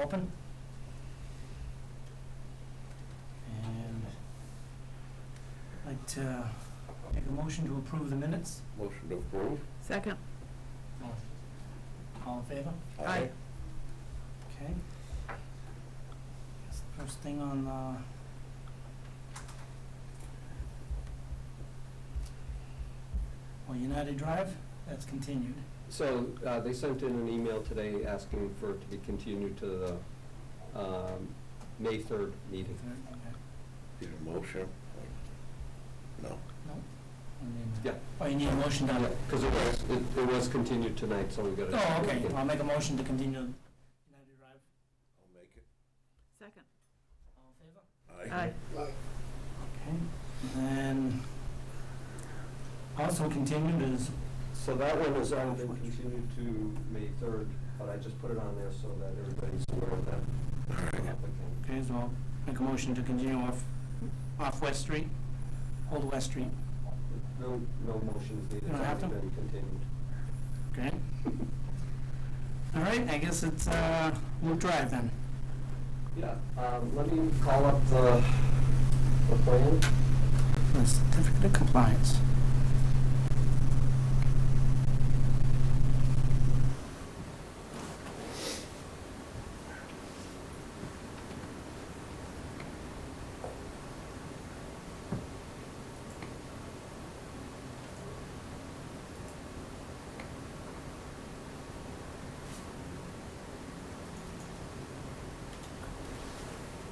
open. And I'd like to make a motion to approve the minutes. Motion to approve. Second. All in favor? Aye. Okay. Guess the first thing on United Drive, that's continued. So they sent in an email today asking for it to be continued to the May 3rd meeting. Okay. Need a motion? No. No? Yeah. Oh, you need a motion to... Because it was continued tonight, so we got to... Oh, okay. I'll make a motion to continue United Drive. I'll make it. Second. All in favor? Aye. Okay. And also continued is... So that one has already been continued to May 3rd, but I just put it on there so that everybody's aware of that. Okay, so I'll make a motion to continue off West Street, Old West Street. No motions needed. You don't have to? It's already been continued. Okay. All right, I guess it's Loop Drive then. Yeah, let me call up the plan. The certificate of compliance.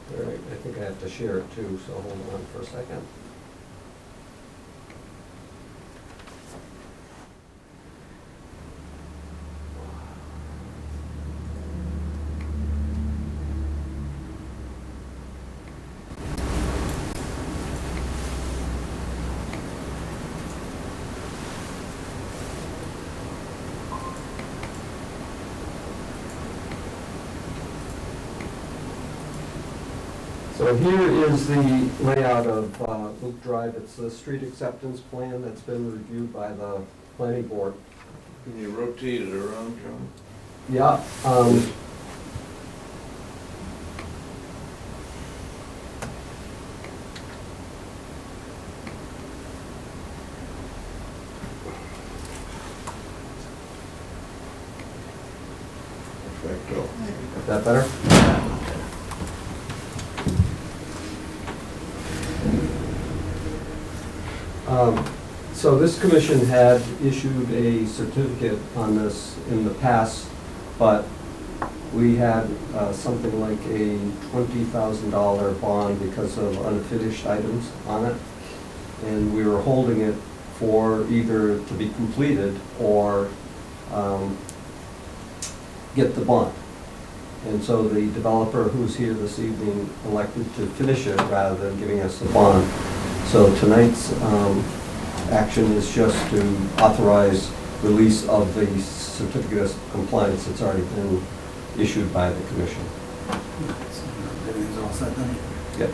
All right, I think I have to share it too, so hold on for a second. So here is the layout of Loop Drive. It's the street acceptance plan that's been reviewed by the planning board. Can you rotate it around, John? Yeah. Perfecto. Is that better? So this commission had issued a certificate on this in the past, but we had something like a $20,000 bond because of unfinished items on it. And we were holding it for either to be completed or get the bond. And so the developer who's here this evening elected to finish it rather than giving us the bond. So tonight's action is just to authorize release of the certificate of compliance that's already been issued by the commission. Everything's all set then? Yep.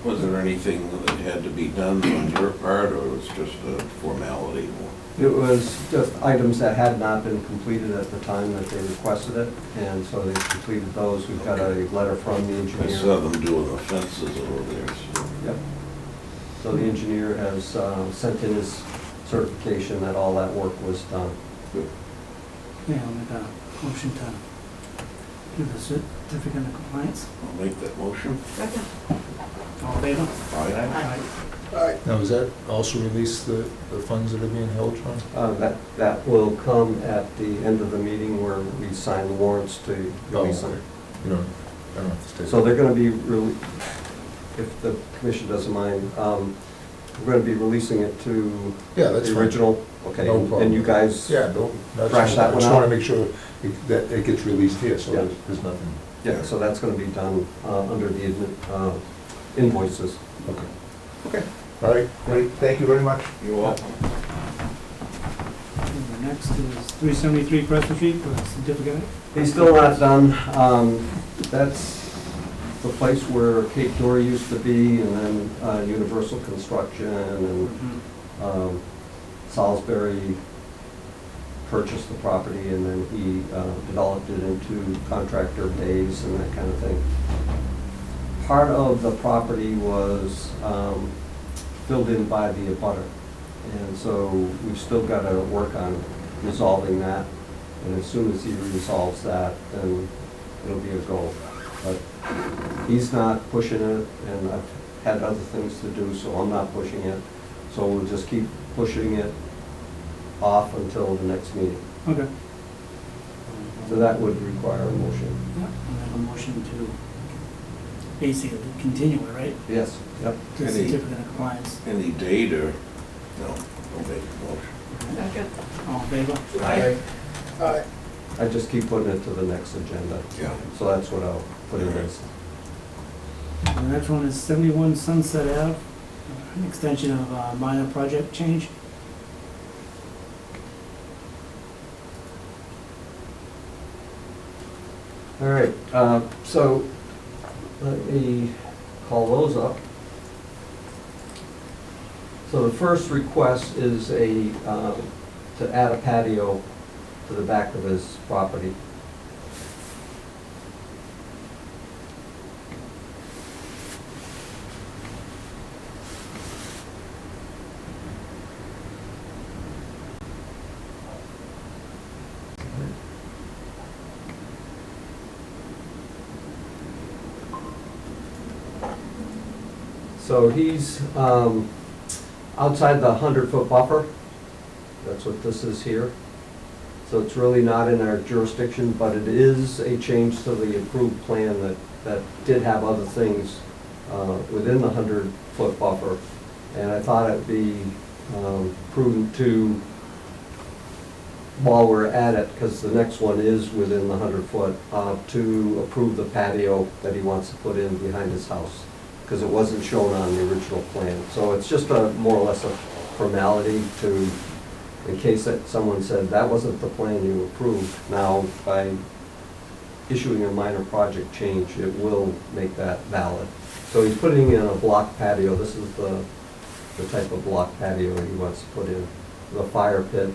Was there anything that had to be done on your part, or it was just a formality? It was just items that had not been completed at the time that they requested it, and so they completed those. We've got a letter from the engineer. I saw them doing the fences over there, so. Yep. So the engineer has sent in his certification that all that work was done. Good. Yeah, I'll make a motion to give the certificate of compliance. I'll make that motion. Second. All in favor? Aye. Now, does that also release the funds that are being held, John? That will come at the end of the meeting where we sign the warrants to release them. You know, I don't have to stay. So they're going to be really, if the commission doesn't mind, we're going to be releasing it to Yeah, that's the fine. original. Okay, No problem. and you guys Yeah, no, Thrash that I one just want out. to make sure that it gets released here, so Yeah. there's nothing. Yeah, so that's going to be done under the invoices. Okay. Okay. All right, great, thank you very much. You're welcome. And the next is 373 Preston Street for the certificate. He's still not done. That's the place where Cape Dory used to be, and then Universal Construction and Salisbury purchased the property, and then he developed it into contractor bays and that kind of thing. Part of the property was filled in by the abutter, and so we've still got to work on resolving that. And as soon as he resolves that, then it'll be a go. But he's not pushing it, and I've had other things to do, so I'm not pushing it. So we'll just keep pushing it off until the next meeting. Okay. So that would require a motion. Yeah, I'll make a motion to basically continue it, right? Yes, yep. To Any- certificate of compliance. Any date or, no, don't make a motion. Second. All in favor? Aye. I just keep putting it to the next agenda. Yeah. So that's what I'll put in this. The next one is 71 Sunset Ave, an extension of a minor project change. All right, so let me call those up. So the first request is to add a patio to the back of his property. So he's outside the 100-foot buffer. That's what this is here. So it's really not in our jurisdiction, but it is a change to the approved plan that did have other things within the 100-foot buffer. And I thought it'd be prudent to, while we're at it, because the next one is within the 100-foot, to approve the patio that he wants to put in behind his house, because it wasn't shown on the original plan. So it's just more or less a formality to, in case that someone said that wasn't the plan you approved. Now, by issuing a minor project change, it will make that valid. So he's putting in a block patio. This is the type of block patio he wants to put in, the fire pit.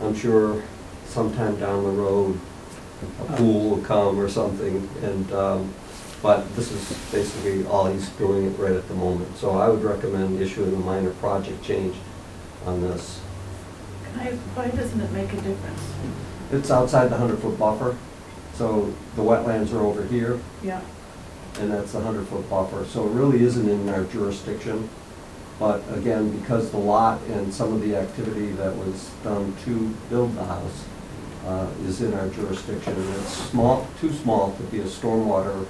I'm sure sometime down the road, a pool will come or something, and but this is basically all he's doing it right at the moment. So I would recommend issuing a minor project change on this. Why doesn't it make a difference? It's outside the 100-foot buffer, so the wetlands are over here, Yeah, and that's the 100-foot buffer. So it really isn't in our jurisdiction. But again, because the lot and some of the activity that was done to build the house is in our jurisdiction, and it's small, too small to be a stormwater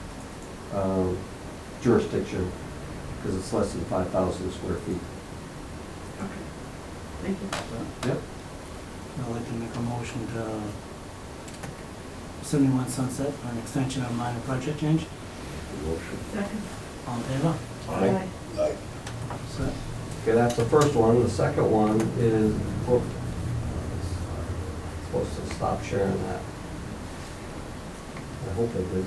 jurisdiction, because it's less than 5,000 square feet. okay. Thank you. Yep. I'd like to make a motion to 71 Sunset for an extension of minor project change. Motion. Second. All in favor? Aye. So, Okay, that's the first one. The second one is, oh, supposed to stop sharing that. I hope I did.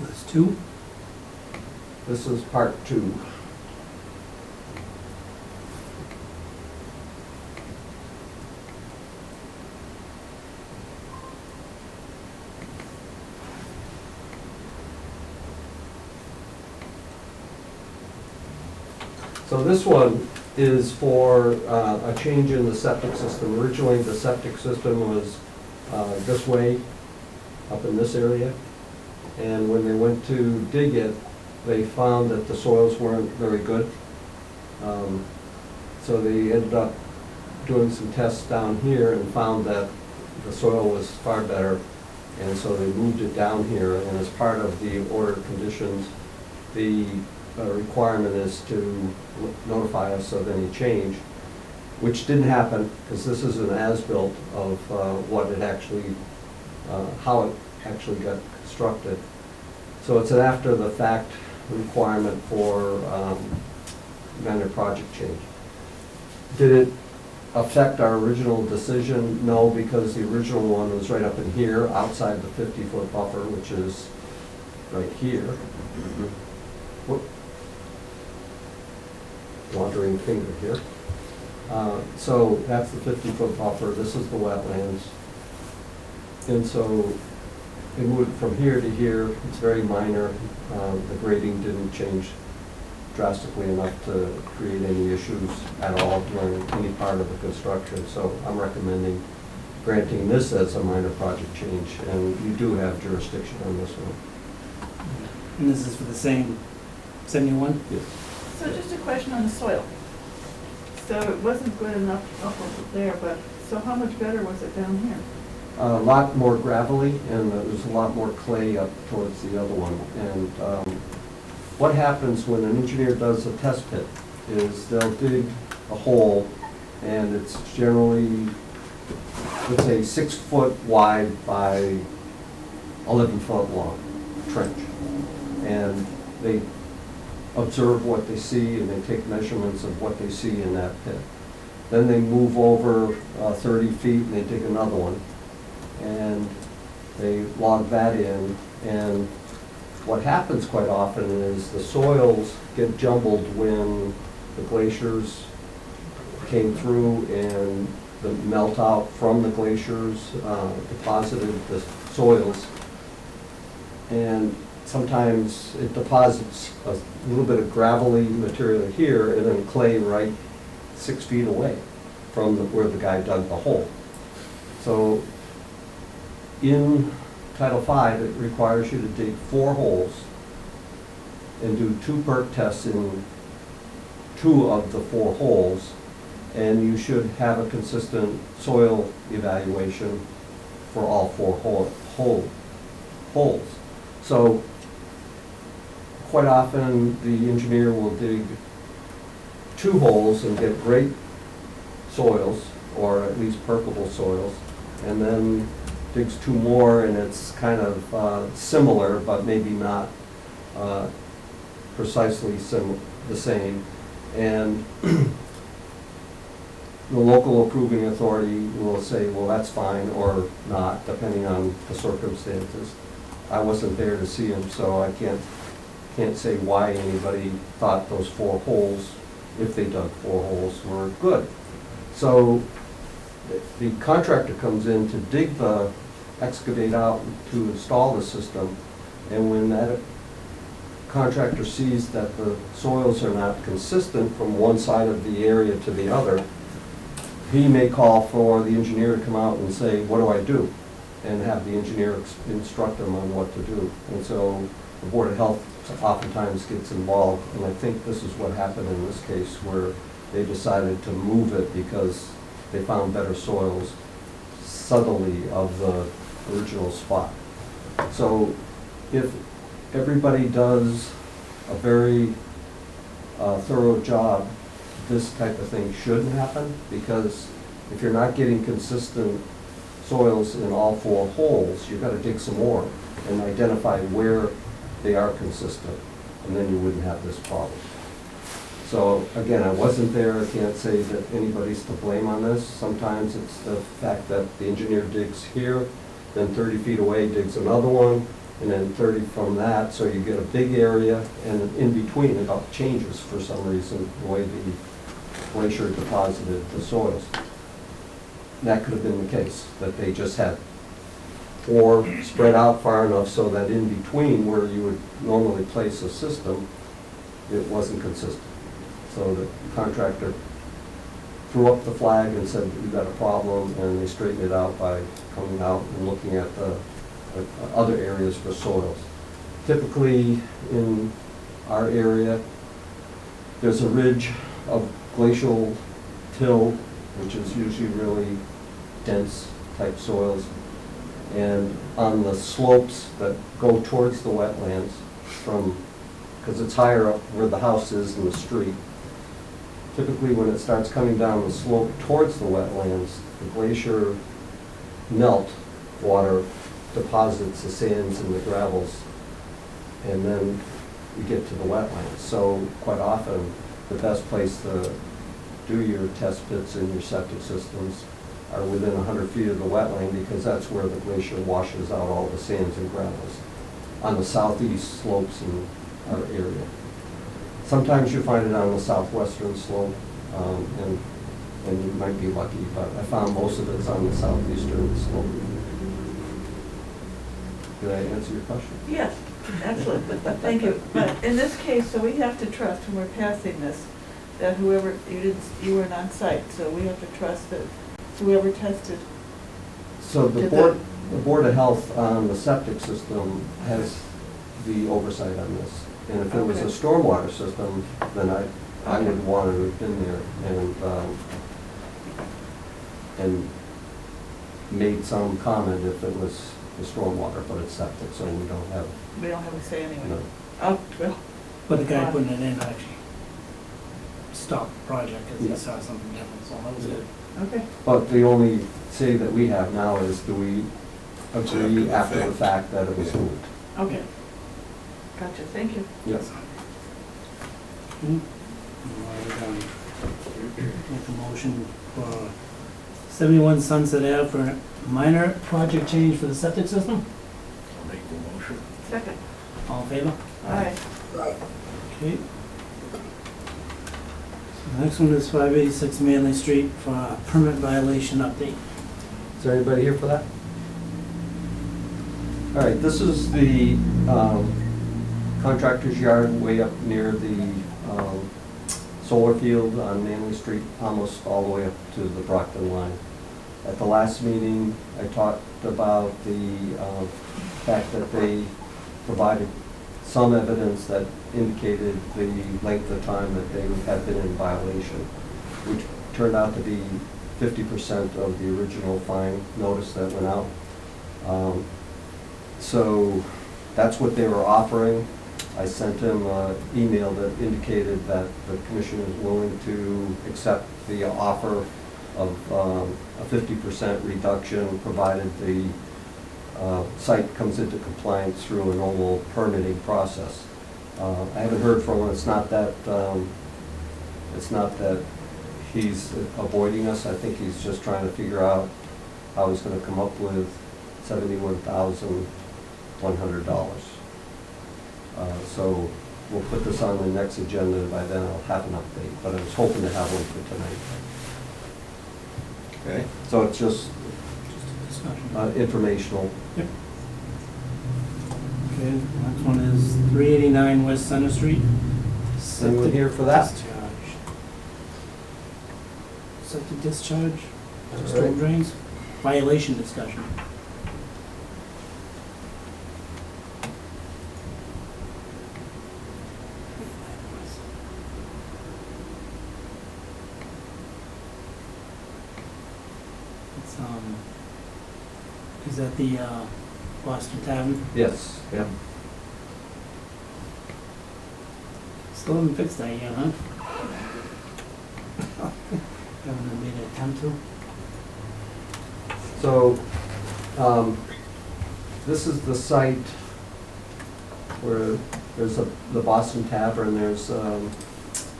so there's two. This is part two. So this one is for a change in the septic system. Originally, the septic system was this way, up in this area. And when they went to dig it, they found that the soils weren't very good. So they ended up doing some tests down here and found that the soil was far better. And so they moved it down here, and as part of the order of conditions, the requirement is to notify us of any change, which didn't happen, because this is an as-built of what it actually, how it actually got constructed. So it's an after-the-fact requirement for minor project change. Did it affect our original decision? No, because the original one was right up in here, outside the 50-foot buffer, which is right here. Whoop. Wandering finger here. So that's the 50-foot buffer, this is the wetlands. And so they moved from here to here, it's very minor. The grading didn't change drastically enough to create any issues at all during any part of the construction. So I'm recommending granting this as a minor project change, and you do have jurisdiction on this one. And this is for the same 71? Yes. So just a question on the soil. So it wasn't good enough up over there, but so how much better was it down here? A lot more gravelly, and there's a lot more clay up towards the other one. And what happens when an engineer does a test pit is they'll dig a hole, and it's generally, let's say, 6 foot wide by 11 foot long trench. And they observe what they see, and they take measurements of what they see in that pit. Then they move over 30 feet, and they dig another one. And they log that in, and what happens quite often is the soils get jumbled when the glaciers came through and the melt out from the glaciers deposited the soils. And sometimes it deposits a little bit of gravelly material here and then clay right 6 feet away from where the guy dug the hole. So in Title V, it requires you to dig 4 holes and do 2 perk tests in 2 of the 4 holes, and you should have a consistent soil evaluation for all 4 holes. So quite often, the engineer will dig 2 holes and get great soils, or at least perkable soils, and then digs 2 more, and it's kind of similar, but maybe not precisely the same. And the local approving authority will say, well, that's fine, or not, depending on the circumstances. I wasn't there to see them, so I can't say why anybody thought those 4 holes, if they dug 4 holes, were good. So the contractor comes in to dig the excavate out to install the system, and when that contractor sees that the soils are not consistent from one side of the area to the other, he may call for the engineer to come out and say, what do I do? And have the engineer instruct them on what to do. And so the Board of Health oftentimes gets involved, and I think this is what happened in this case, where they decided to move it because they found better soils southerly of the original spot. So if everybody does a very thorough job, this type of thing shouldn't happen, because if you're not getting consistent soils in all 4 holes, you've got to dig some more and identify where they are consistent, and then you wouldn't have this problem. So again, I wasn't there, I can't say that anybody's to blame on this. Sometimes it's the fact that the engineer digs here, then 30 feet away digs another one, and then 30 from that, so you get a big area, and in between it all changes for some reason, the way the glacier deposited the soils. That could have been the case, that they just had 4 spread out far enough so that in between where you would normally place a system, it wasn't consistent. So the contractor threw up the flag and said, we've got a problem, and they straightened it out by coming out and looking at the other areas for soils. Typically in our area, there's a ridge of glacial till, which is usually really dense type soils. And on the slopes that go towards the wetlands because it's higher up where the house is in the street, typically when it starts coming down the slope towards the wetlands, the glacier melt water deposits the sands and the gravels, and then you get to the wetlands. So quite often, the best place to do your test pits and your septic systems are within 100 feet of the wetland, because that's where the glacier washes out all the sands and gravels on the southeast slopes in our area. Sometimes you find it on the southwestern slope, and you might be lucky, but I found most of it's on the southeastern slope. Did I answer your question? Yes, absolutely, thank you. But in this case, so we have to trust when we're passing this, that whoever, you weren't on site, so we have to trust that whoever tested. So the Did Board of Health on the septic system has the oversight on this. And if it was a Okay. stormwater system, then I Okay. would want to have been there and made some comment if it was the stormwater, but it's septic, so we don't have, We don't have a say anyway. no. Oh, well, But the guy putting it in actually stopped the project because Yeah. he saw something different, so that was it. okay, But the only say that we have now is, do we agree After the after the fact that it was Yeah. moved? okay. Gotcha, thank you. Yes. Make a motion for 71 Sunset Ave for a minor project change for the septic system. I'll make the motion. Second. All in favor? Aye. Okay. So the next one is 586 Manley Street for a permit violation update. Is there anybody here for that? All right, this is the contractor's yard way up near the solar field on Manley Street, almost all the way up to the Brockton line. At the last meeting, I talked about the fact that they provided some evidence that indicated the length of time that they had been in violation, which turned out to be 50% of the original fine notice that went out. So that's what they were offering. I sent him an email that indicated that the commission is willing to accept the offer of a 50% reduction, provided the site comes into compliance through a normal permitting process. I haven't heard from him. It's not that he's avoiding us. I think he's just trying to figure out how he's going to come up with $71,100. So we'll put this on the next agenda, and by then I'll have an update, but I was hoping to have one for tonight. Okay. So it's just Just a discussion. informational. Yep. Okay, next one is 389 West Center Street. Anyone here for that? Discharge. Septic discharge, All storm right. drains, violation discussion. It's, is that the Boston Tavern? Yes, yeah. Still haven't fixed that yet, huh? Haven't made an attempt to? So, this is the site where there's the Boston Tavern, there's a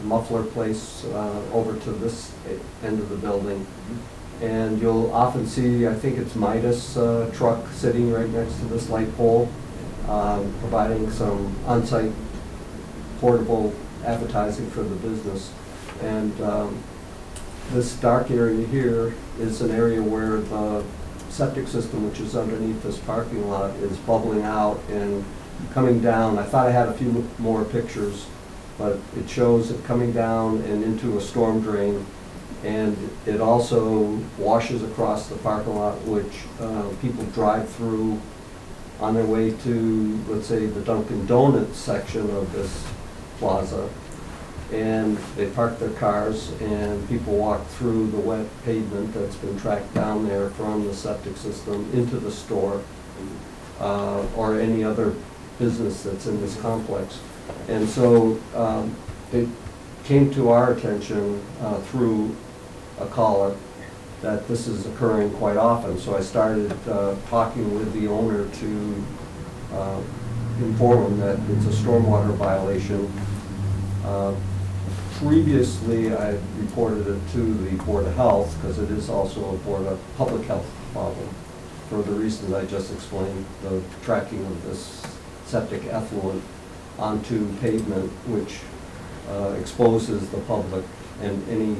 muffler place over to this end of the building. And you'll often see, I think it's Midas truck sitting right next to this light pole, providing some on-site portable advertising for the business. And this dark area here is an area where the septic system, which is underneath this parking lot, is bubbling out and coming down. I thought I had a few more pictures, but it shows it coming down and into a storm drain. And it also washes across the parking lot, which people drive through on their way to, let's say, the Dunkin' Donuts section of this plaza. And they park their cars, and people walk through the wet pavement that's been tracked down there from the septic system into the store, or any other business that's in this complex. And so it came to our attention through a caller that this is occurring quite often. So I started talking with the owner to inform them that it's a stormwater violation. Previously, I reported it to the Board of Health, because it is also a Board of Public Health problem, for the reasons I just explained, the tracking of this septic effluent onto pavement, which exposes the public and any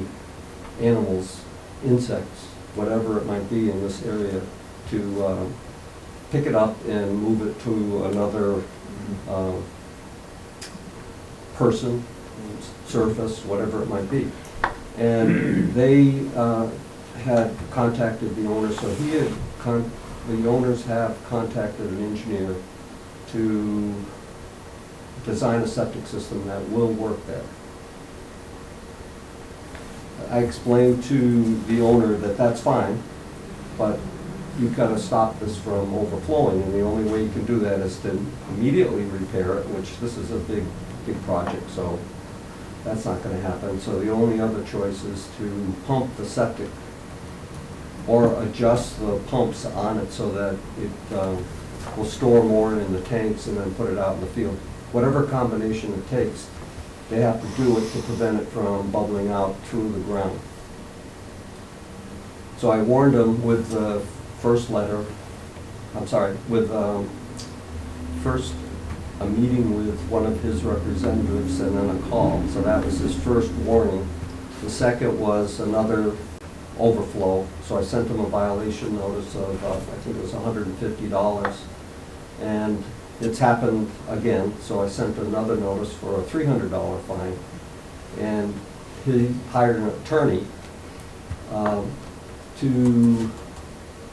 animals, insects, whatever it might be in this area, to pick it up and move it to another person, surface, whatever it might be. And they had contacted the owner, so the owners have contacted an engineer to design a septic system that will work there. I explained to the owner that that's fine, but you've got to stop this from overflowing, and the only way you can do that is to immediately repair it, which this is a big project, so that's not going to happen. So the only other choice is to pump the septic or adjust the pumps on it so that it will store more in the tanks and then put it out in the field. Whatever combination it takes, they have to do it to prevent it from bubbling out through the ground. So I warned them with the first letter, first a meeting with one of his representatives and then a call. So that was his first warning. The second was another overflow. So I sent him a violation notice of, I think it was $150. And it's happened again, so I sent another notice for a $300 fine. And he hired an attorney to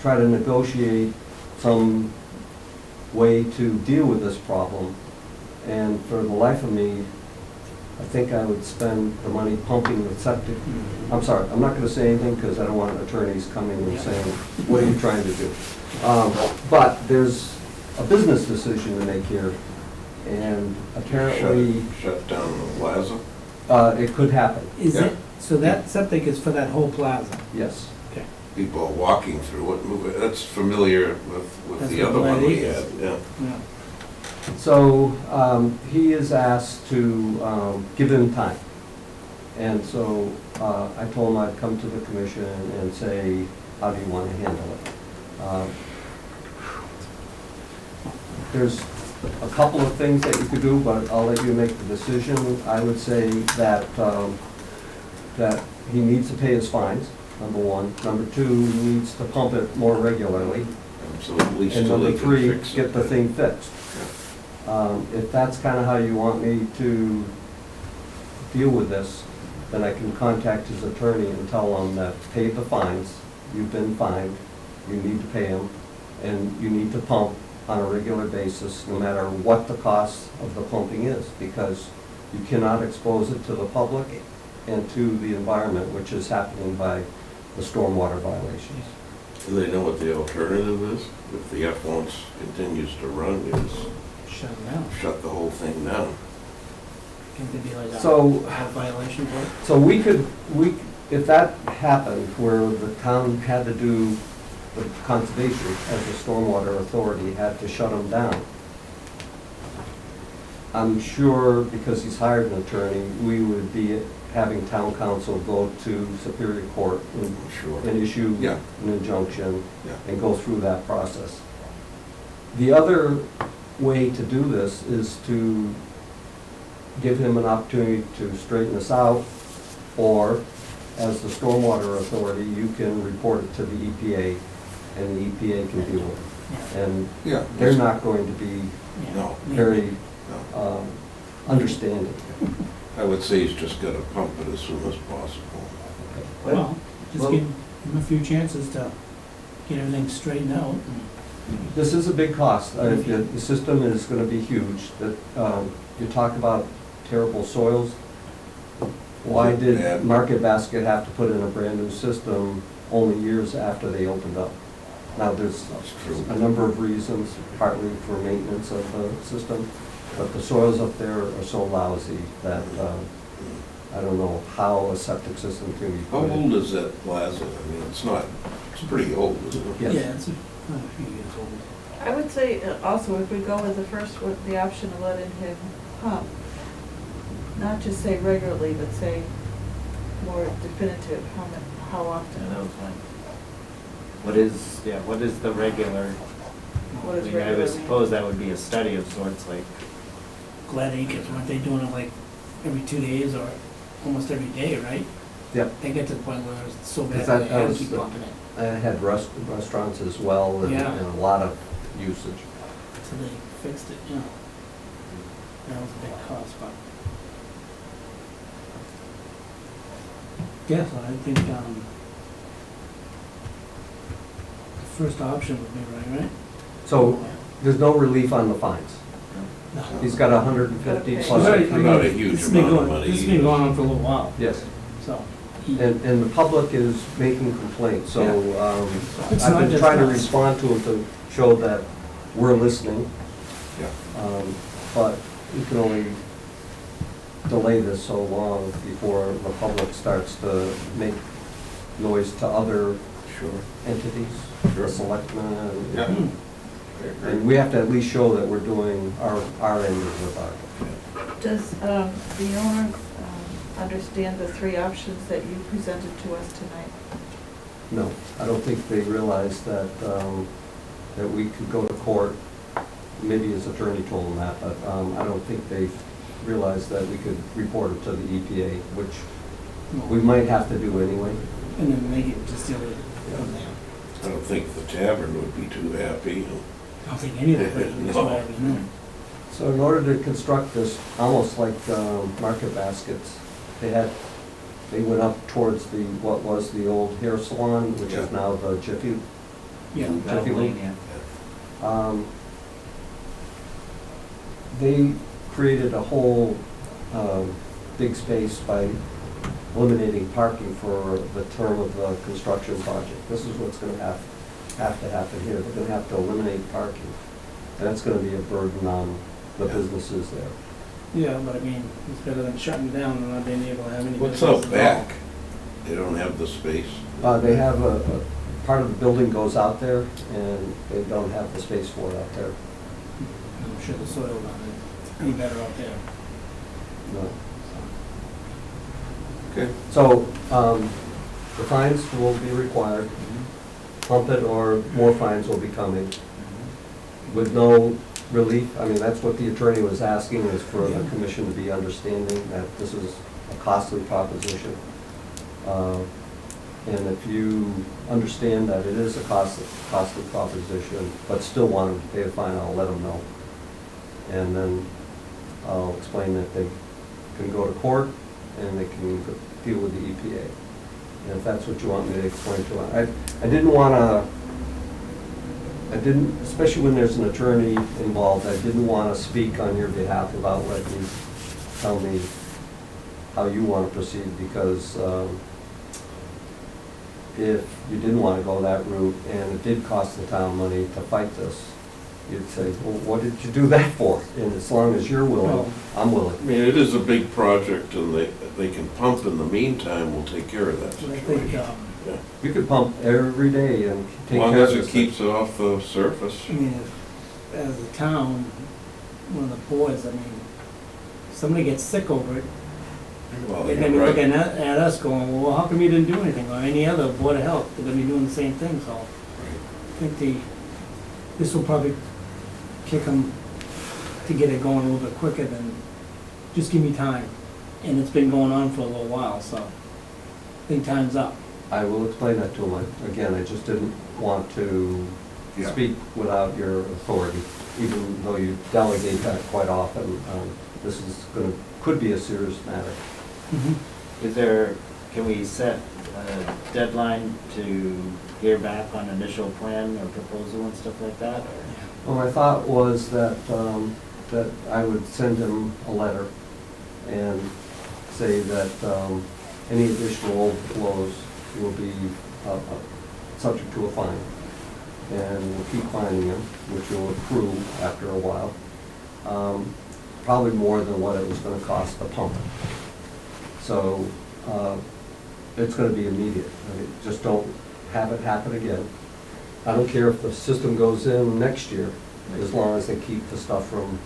try to negotiate some way to deal with this problem. And for the life of me, I think I would spend the money pumping the septic. I'm sorry, I'm not going to say anything because I don't want attorneys coming and saying, what are you trying to do? But there's a business decision to make here, and apparently Shut down the plaza? it could happen. Is Yeah. it, so that septic is for that whole plaza? Yes. Okay. People are walking through it, moving, that's familiar with That's the what other one we Blight had, is. yeah. Yeah. So he is asked to give him time. And so I told him I'd come to the commission and say, how do you want to handle it? There's a couple of things that you could do, but I'll let you make the decision. I would say that that he needs to pay his fines, number one. Number two, he needs to pump it more regularly. Absolutely. And number three, fix it. get the thing fixed. If that's kind of how you want me to deal with this, then I can contact his attorney and tell him that pay the fines, you've been fined, you need to pay them, and you need to pump on a regular basis, no matter what the cost of the pumping is, because you cannot expose it to the public and to the environment, which is happening by the stormwater violations. Do they know what the alternative is? If the effluent continues to run, you just Shut it down. shut the whole thing down. Can there be like a So- violation for it? So if that happened, where the town had to do, the conservation as a stormwater authority had to shut them down, I'm sure, because he's hired an attorney, we would be having town council go to Superior Court and Sure. and issue Yeah. an injunction Yeah. and go through that process. The other way to do this is to give him an opportunity to straighten this out, or as the stormwater authority, you can report it to the EPA, and the EPA can deal with it. And Yeah. they're not going to be Yeah. No. very No. understanding. I would say he's just gotta pump it as soon as possible. Well, just Well- give him a few chances to get everything straightened out. This is a big cost. The system is going to be huge. You talk about terrible soils. Why did Bad. Market Basket have to put in a brand-new system only years after they opened up? Now, there's That's true. a number of reasons, partly for maintenance of the system, but the soils up there are so lousy that I don't know how a septic system can be How put in. old is that plaza? I mean, it's pretty old, isn't it? Yes. Yeah, it's quite a few years old. I would say also if we go with the first, with the option of letting him pump, not just say regularly, but say more definitive, how often. Yeah, that was fine. What is the regular? What is I mean, regular I would mean? suppose that would be a study of sorts, like, Glad Acres, weren't they doing it like every 2 days or almost every day, right? Yep. They get to the point where it's so bad Is that that- they had to was keep the- pumping it. I had restaurants as well, and Yeah. and a lot of usage. So they fixed it, yeah. That was a big cost, but. Yeah, so I think, the first option would be right? So there's no relief on the fines. No. He's got 150 Okay. plus. Right, I mean, Not a huge this has been amount of going- money This has been either. going on for a little while, Yes, so. he- and the public is making complaints, so It's I've not been just trying to us. respond to them to show that we're listening. Yeah. But you can only delay this so long before the public starts to make noise to other Sure. entities, Sure. the selectmen. Yeah. Hmm. I agree. And we have to at least show that we're doing our end of the bargain. Does the owner understand the three options that you presented to us tonight? No, I don't think they realize that, that we could go to court. Maybe his attorney told him that, but I don't think they realized that we could report it to the EPA, which we might have to do anyway. And then make it just the other from there. I don't think the tavern would be too happy. I don't think any of the places No. would be, no. So in order to construct this, almost like market baskets, they went up towards what was the old hair salon, which is Yeah. now the Jiffy. Yeah. Jiffy Lube. yeah. They created a whole big space by eliminating parking for the term of the construction project. This is what's gonna have to happen here. They're gonna have to eliminate parking. And that's gonna be a burden on the businesses there. Yeah, but I mean, it's better than shutting down and not being able to have any. What's business up at all. back? They don't have the space. They have a part of the building goes out there, and they don't have the space for it out there. I'm sure the soil on it, any better out there. No. Okay. So, the fines will be required, pump it, or more fines will be coming, with no relief. I mean, that's what the attorney was asking, is for the Yeah. commission to be understanding that this is a costly proposition. And if you understand that it is a costly proposition, but still want them to pay a fine, I'll let them know. And then I'll explain that they can go to court and they can deal with the EPA. And if that's what you want me to explain to them. I didn't want to, especially when there's an attorney involved, I didn't want to speak on your behalf without letting you tell me how you want to proceed, because if you didn't want to go that route and it did cost the town money to fight this, you'd say, well, what did you do that for? And as long as you're willing, Well- I'm I willing. mean, it is a big project, and they can pump in the meantime, we'll take care of that But I think, situation. Yeah. You could pump every day and As take long care of as this it thing. keeps it off the surface. I mean, if, as a town, one of the boards, I mean, if somebody gets sick over it, Well, they're you're gonna be right. looking at us going, well, how come you didn't do anything? Or any other board of health, they're gonna be doing the same thing, so I think this will probably kick them to get it going a little bit quicker than, just give me time. And it's been going on for a little while, so I think time's up. I will explain that to them. Again, I just didn't want to Yeah. speak without your authority, even though you delegate that quite often. This is could be a serious matter. Is there, can we set a deadline to hear back on initial plan or proposal and stuff like that, or? Well, my thought was that, that I would send him a letter and say that any additional overflows will be subject to a fine. And we'll keep fining him, which will accrue after a while. Probably more than what it was gonna cost to pump it. So, it's gonna be immediate. I mean, just don't have it happen again. I don't care if the system goes in next year, as long as they keep the stuff from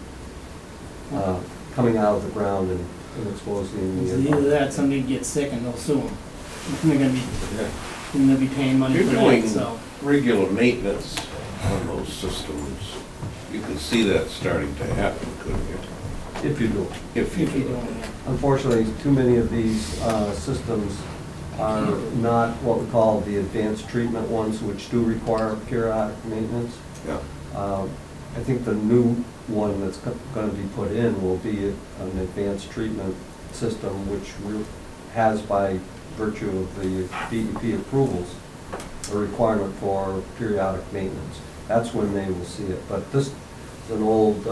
coming out of the ground and exposing the Either environment. that, somebody gets sick and they'll sue them. They're Yeah. gonna be paying money You're for that, doing so. regular maintenance on those systems. You can see that starting to happen, couldn't you? If you do. If you If you do. don't, yeah. Unfortunately, too many of these systems are not what we call the advanced treatment ones, which do require periodic maintenance. Yeah. I think the new one that's going to be put in will be an advanced treatment system, which has, by virtue of the DEP approvals, a requirement for periodic maintenance. That's when they will see it. But this is an old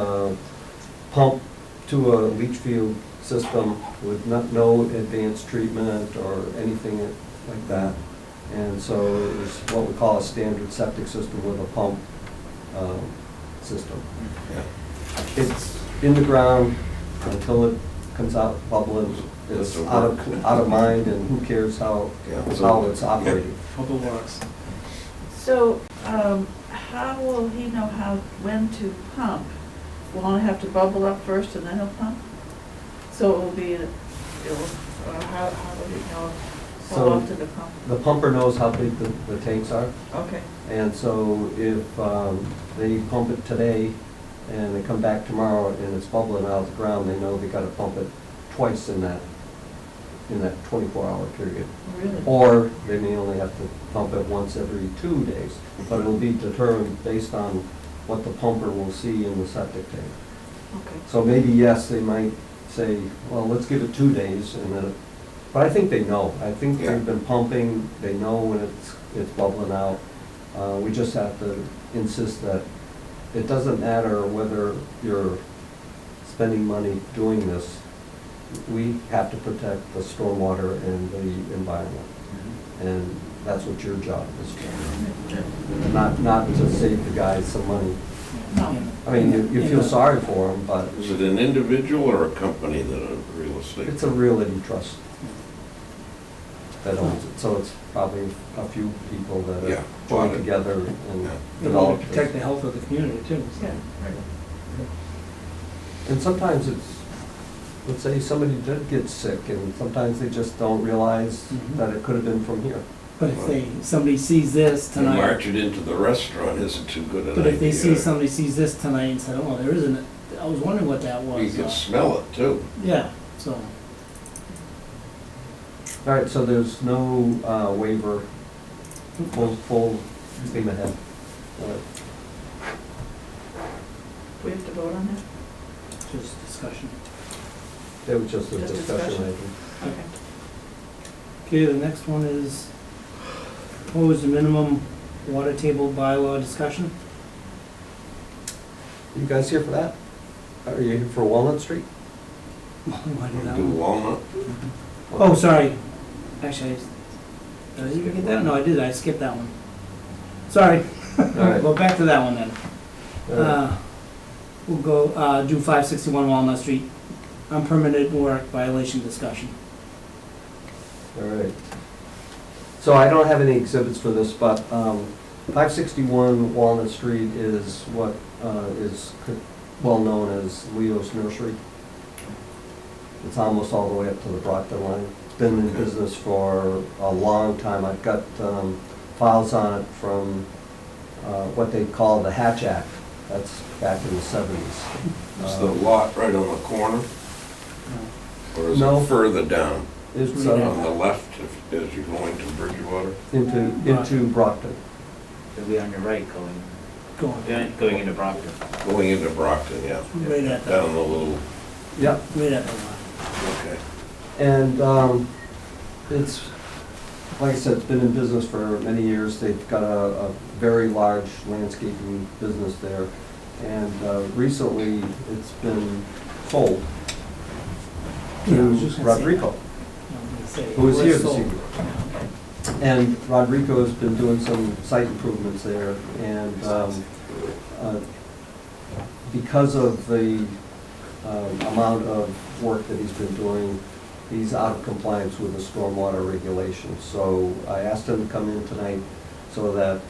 pump to a leach field system with no advanced treatment or anything like that. And so it was what we call a standard septic system with a pump system. Yeah. It's in the ground until it comes out bubbling. It's Doesn't out work. of mind, and who cares how Yeah. it's operating. Hope it works. So, how will he know when to pump? Will only have to bubble up first and then he'll pump? So it will be, how will he know how So- often to pump? The pumper knows how big the tanks are, Okay, and so if they pump it today and they come back tomorrow and it's bubbling out of the ground, they know they gotta pump it twice in that 24-hour period. really? Or they may only have to pump it once every 2 days, but it'll be determined based on what the pumper will see in the septic tank. Okay. So maybe, yes, they might say, well, let's give it 2 days, and then, but I think they know. I think Yeah. they've been pumping, they know when it's bubbling out. We just have to insist that it doesn't matter whether you're spending money doing this. We have to protect the stormwater and the environment, and that's what your job is for. Not to save the guys some money. No. I mean, you feel sorry for them, but Is it an individual or a company that a real estate? it's a realty trust that owns it, so it's probably a few people that Yeah, have joined bought it. together and Yeah. They want to developed protect it. the health of the community too. so. Yeah, right. And sometimes it's, let's say somebody did get sick, and sometimes they just don't realize Mhm. that it could have been from here. But if somebody sees this To tonight, march it into the restaurant isn't too good an idea. but if they see, somebody sees this tonight and said, oh, there isn't, I was wondering what that was. You can smell it too. Yeah, so, All right, so there's no waiver, full steam ahead. All right. We have to vote on that? just discussion. It was just a Just discussion discussion. item. Okay. Okay, the next one is proposed minimum water table bylaw discussion. You guys here for that? Are you here for Walnut Street? Why do that Do one? walnut? Oh, sorry. Actually, did I even get that? No, I did, I skipped that one. Sorry. right. Go back to that one then. All right. We'll go, do 561 Walnut Street, unpermitted work violation discussion. All right. So I don't have any exhibits for this, but 561 Walnut Street is what is well-known as Leo's Nursery. It's almost all the way up to the Brockton line. It's been in business for a long time. I've got files on it from what they call the Hatch Act. That's back in the 70s. Is the lot right on the corner, or is No. it further down? It's On the left as you're going to Bridgewater? into Brockton. It'll be on your right Go on. going into Brockton. Going into Brockton, yeah. Right at the, Down the little, Yep. right at the line. okay. And it's, like I said, it's been in business for many years. They've got a very large landscaping business there. And recently, it's been sold Yeah, I was to just gonna say Rodrigo, I was gonna say, who is we're here this sold. evening. And Rodrigo has been doing some site improvements there. And because of the amount of work that he's been doing, he's out of compliance with the stormwater regulations. So I asked him to come in tonight so that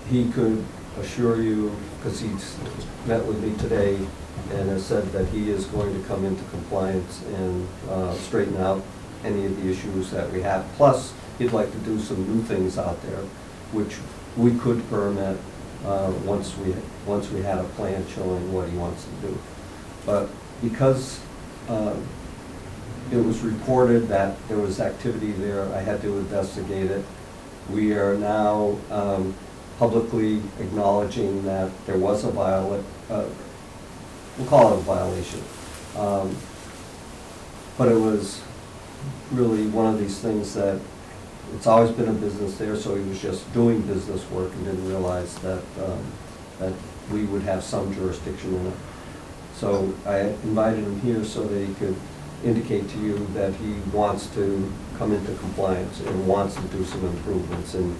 he could assure you, because he's met with me today and has said that he is going to come into compliance and straighten out any of the issues that we have. Plus, he'd like to do some new things out there, which we could permit once we had a plan showing what he wants to do. But because it was reported that there was activity there, I had to investigate it. We are now publicly acknowledging that there was a we'll call it a violation. But it was really one of these things that it's always been a business there, so he was just doing business work and didn't realize that that we would have some jurisdiction in it. So I invited him here so that he could indicate to you that he wants to come into compliance and wants to do some improvements, and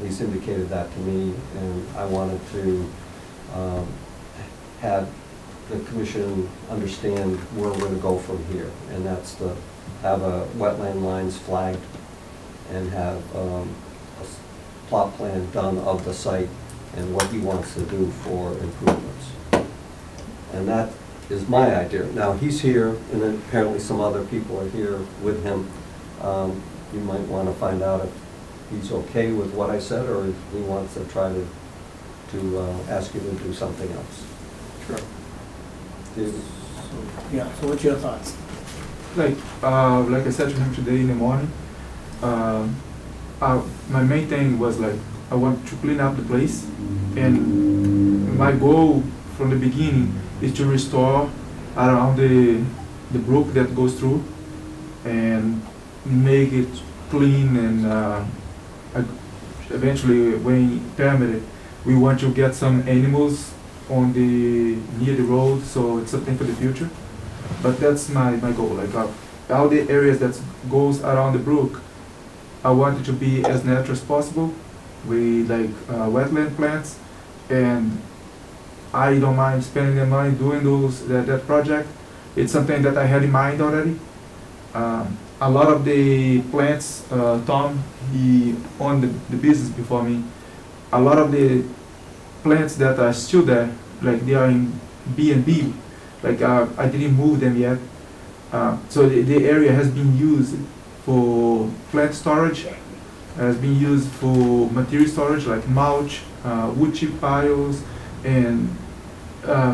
he's indicated that to me, and I wanted to have the commission understand where we're going to go from here, and that's to have a wetland lines flagged and have a plot plan done of the site and what he wants to do for improvements. And that is my idea. Now, he's here, and then apparently some other people are here with him. You might want to find out if he's okay with what I said, or if he wants to try to ask you to do something else. Sure. David? Yeah, so what's your thoughts? Like I said to him today in the morning, my main thing was like, I want to clean up the place, and my goal from the beginning is to restore around the brook that goes through and make it clean, and eventually when permitted, we want to get some animals on near the road, so it's something for the future. But that's my goal, like all the areas that goes around the brook, I want it to be as natural as possible with like wetland plants, and I don't mind spending the money doing that project. It's something that I had in mind already. A lot of the plants, Tom, he owned the business before me. A lot of the plants that are still there, like they are in B&B, like I didn't move them yet. So the area has been used for plant storage, has been used for material storage like mulch, wood chip piles, and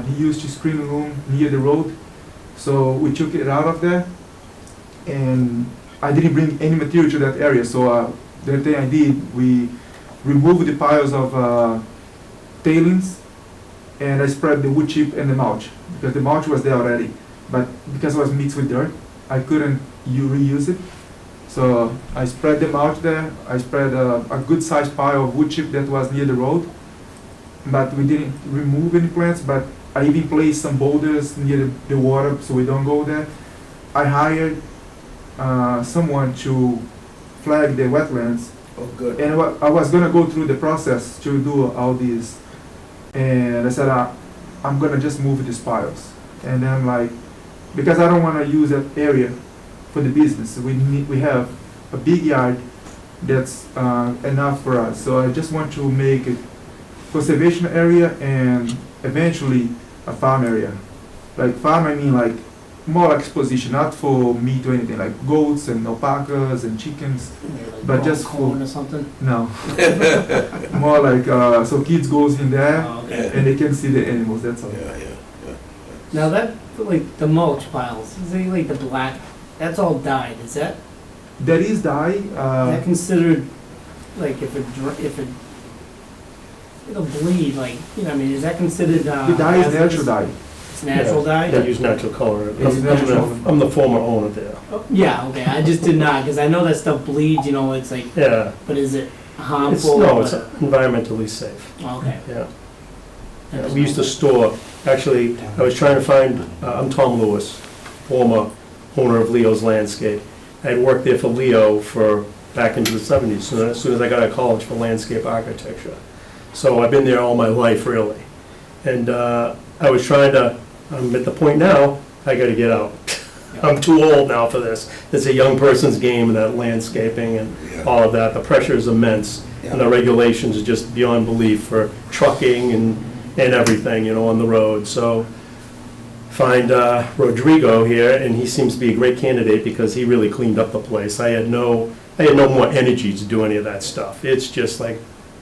he used to screen room near the road. So we took it out of there, and I didn't bring any material to that area. So the thing I did, we removed the piles of tailings, and I spread the wood chip and the mulch, because the mulch was there already. But because it was mixed with dirt, I couldn't reuse it. So I spread the mulch there. I spread a good sized pile of wood chip that was near the road. But we didn't remove any plants, but I even placed some boulders near the water so we don't go there. I hired someone to flag the wetlands. Oh, good. And I was gonna go through the process to do all these. And I said, I'm gonna just move these piles. And then like, because I don't wanna use that area for the business. We have a big yard that's enough for us. So I just want to make it conservation area and eventually a farm area. Like farm, I mean like more like exposition, not for meat or anything, like goats and alpacas and chickens, Like but just corn for, or something? no. More like, so kids goes in there Oh, okay. and they can see the animals, that's all. Yeah. Now that, like the mulch piles, is they like the black, that's all dyed, is that, There is dye, is that considered, like if it'll bleed, like, you know, I mean, is that considered, the dye is hazardous? natural dye. It's natural dye? They use natural color. It's natural. I'm the former owner there. Oh, yeah, okay, I just did not, because I know that stuff bleeds, you know, it's like, Yeah. but is it It's, harmful? no, it's or- environmentally safe. Okay. Yeah. Yeah, we used to store, actually, I was trying to find, I'm Tom Lewis, former owner of Leo's Landscape. I had worked there for Leo back into the 70s, so as soon as I got out of college for landscape architecture. So I've been there all my life, really. And I was trying to, I'm at the point now, I gotta get out. I'm too old now for this. It's a young person's game, that landscaping and all of that. The pressure is immense. And the regulations are just beyond belief for trucking and everything, you know, on the road. So find Rodrigo here, and he seems to be a great candidate because he really cleaned up the place. I had no more energy to do any of that stuff. It's just like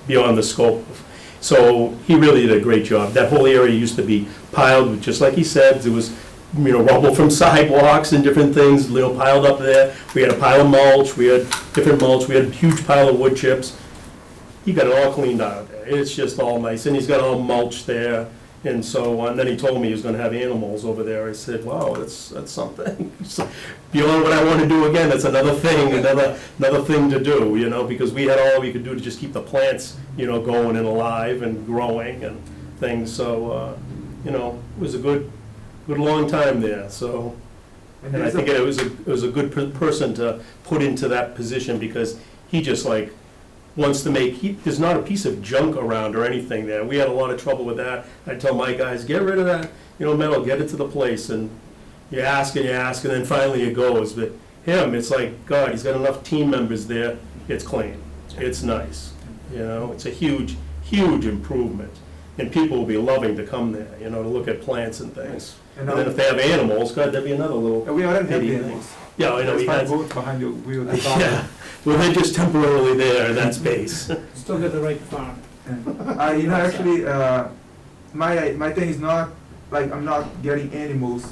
beyond the scope. So he really did a great job. That whole area used to be piled with, just like he said, there was, you know, rubble from sidewalks and different things, you know, piled up there. We had a pile of mulch, we had different mulch, we had a huge pile of wood chips. He got it all cleaned out of there. It's just all nice, and he's got all mulch there. And so, and then he told me he was gonna have animals over there. I said, wow, that's something. So, beyond what I wanna do again, that's another thing, another thing to do, you know, because we had all we could do to just keep the plants, you know, going and alive and growing and things. So, you know, it was a good long time there, so. And I think it was a good person to put into that position, because he just like wants to make, there's not a piece of junk around or anything there. We had a lot of trouble with that. I tell my guys, get rid of that, you know, metal, get it to the place, and you ask, and then finally it goes. But him, it's like, God, he's got enough team members there, it's clean, it's nice, you know, it's a huge, huge improvement. And people will be loving to come there, you know, to look at plants and things. And then if they have animals, God, that'd be another little. We already have bitty the thing. animals. Yeah, I know, There's he 5 has. goats behind the wheel. Yeah, well, they're just temporarily there in that space. Still got the right farm. You know, actually, my thing is not, like, I'm not getting animals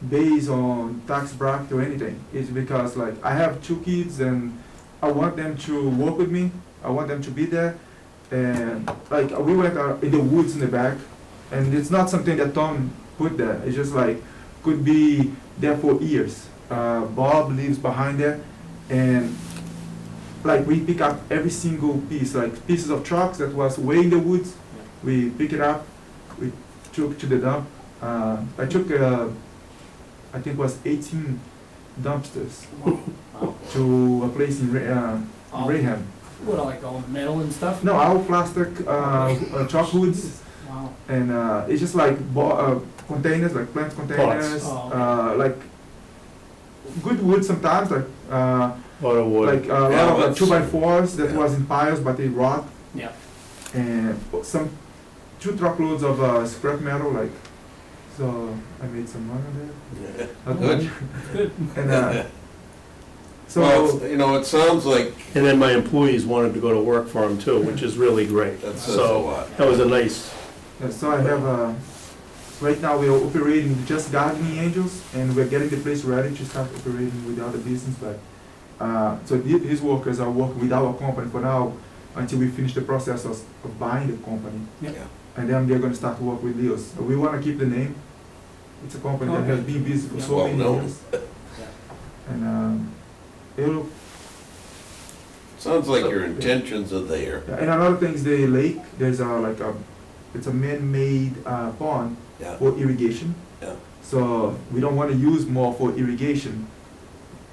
based on tax bracket or anything. It's because, like, I have 2 kids and I want them to work with me. I want them to be there. And, like, we went in the woods in the back, and it's not something that Tom put there. It's just, like, could be there for years. Bob lives behind there, and like we pick up every single piece, like pieces of trucks that was way in the woods. We pick it up, we took to the dump. I took, I think it was 18 dumpsters to a place in Raham. What, like all metal and stuff? No, all plastic truck hoods, Wow. and it's just like containers, like plant containers, Oh, like good wood sometimes, like Lot of wood. like a lot Yeah, of that's- 2x4s that yeah. was in piles, but they rot, Yeah. and 2 truckloads of scrap metal, like, so I made some money there. Not Good. much. Good. And Well, so you know, it sounds like And then my employees wanted to go to work for him too, which is really great. that says a So lot. that was a nice, so I have right now we are operating just gardening angels, and we're getting the place ready to start operating with the other business. But so his workers are working with our company for now until we finish the process of buying the company. Yeah. And then they're going to start to work with Leo's. So we want to keep the name. It's a company that has been busy for so Well many known. years. And it'll, Sounds like your intentions are there. and another thing is the lake. There's it's a man-made pond Yeah, for irrigation. yeah. So we don't want to use more for irrigation.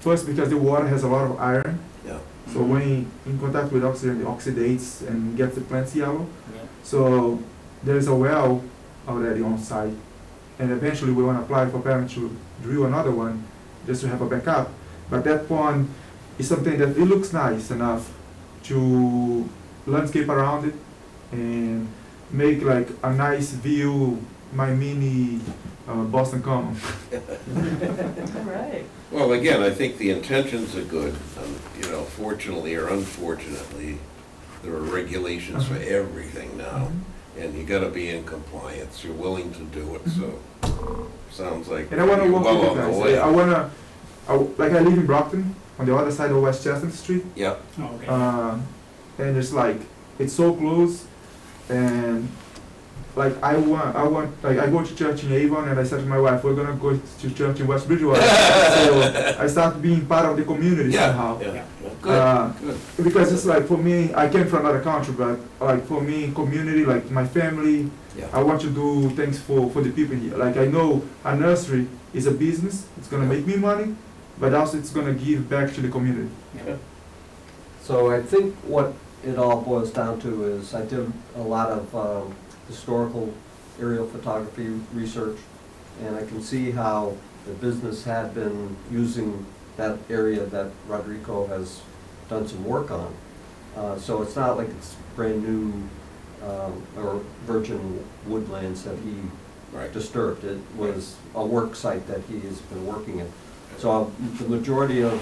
First, because the water has a lot of iron. Yeah. So when in contact with oxygen, it oxidates and gets the plants yellow. Yeah. So there's a well already on site, and eventually we want to apply for permit to drill another one, just to have a backup. But that pond is something that it looks nice enough to landscape around it and make like a nice view, my mini Boston Common. All right. Well, again, I think the intentions are good. You know, fortunately or unfortunately, there are regulations for everything now, and you gotta be in compliance. You're willing to do it, so sounds like And I want to you're work well with you on the guys. way. I want to, like I live in Brockton, on the other side of West Chestnut Street. Yep, Oh, okay. And it's like, it's so close, and like I want, like I go to church in Avon, and I said to my wife, we're gonna go to church in West Bridgewater. So I start being part of the community yeah, somehow. yeah. Uh, Good, good. Because it's like, for me, I came from another country, but like for me, community, like my family, Yeah. I want to do things for the people here. Like I know a nursery is a business, it's gonna make me money, but also it's gonna give back to the community. Yeah. So I think what it all boils down to is I did a lot of historical aerial photography research, and I can see how the business had been using that area that Rodrigo has done some work on. So it's not like it's brand new, or virgin woodlands that he Right. disturbed. It was a work site that he has been working in. So the majority of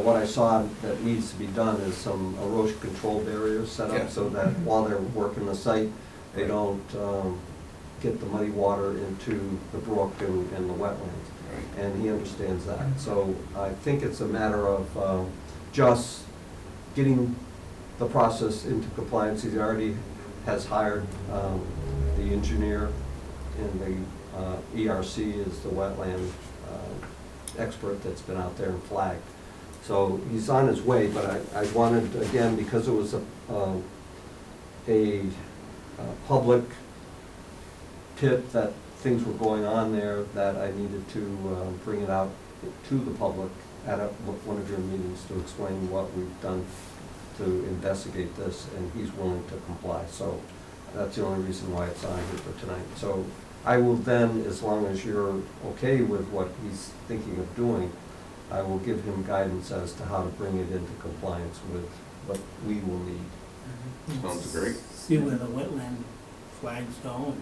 what I saw that needs to be done is some erosion control barriers set Yeah. up so that while they're working the site, they don't get the muddy water into the brook and the wetlands. Right. And he understands that. So I think it's a matter of just getting the process into compliance. He already has hired the engineer, and the ERC is the wetland expert that's been out there and flagged. So he's on his way, but I wanted, again, because it was a public tip that things were going on there, that I needed to bring it out to the public at one of your meetings to explain what we've done to investigate this, and he's willing to comply. So that's the only reason why it's on here for tonight. So I will then, as long as you're okay with what he's thinking of doing, I will give him guidance as to how to bring it into compliance with what we will need. Sounds great. See where the wetland flags go and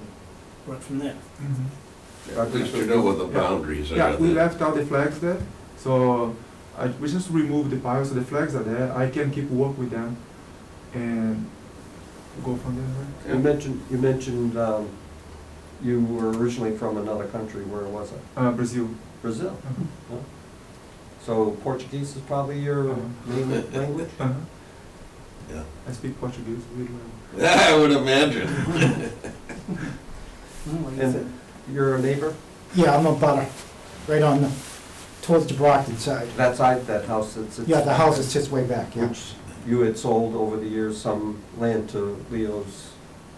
work from there. Mhm. At least you know what the boundaries are. Yeah, we left out the flags there, so we just removed the piles, so the flags are there. I can keep work with them and go from there, right? You mentioned you were originally from another country. Where was it? Brazil. Brazil. Uh-huh. Huh? So Portuguese is probably your Uh-huh. main language? Uh-huh. Yeah. I speak Portuguese really well. I would imagine. Well, like I said, And you're a neighbor? Yeah, I'm a butter, right on the, towards the Brockton side. That side, that house that's... Yeah, the house that sits way back, yeah. Which you had sold over the years some land to Leo's,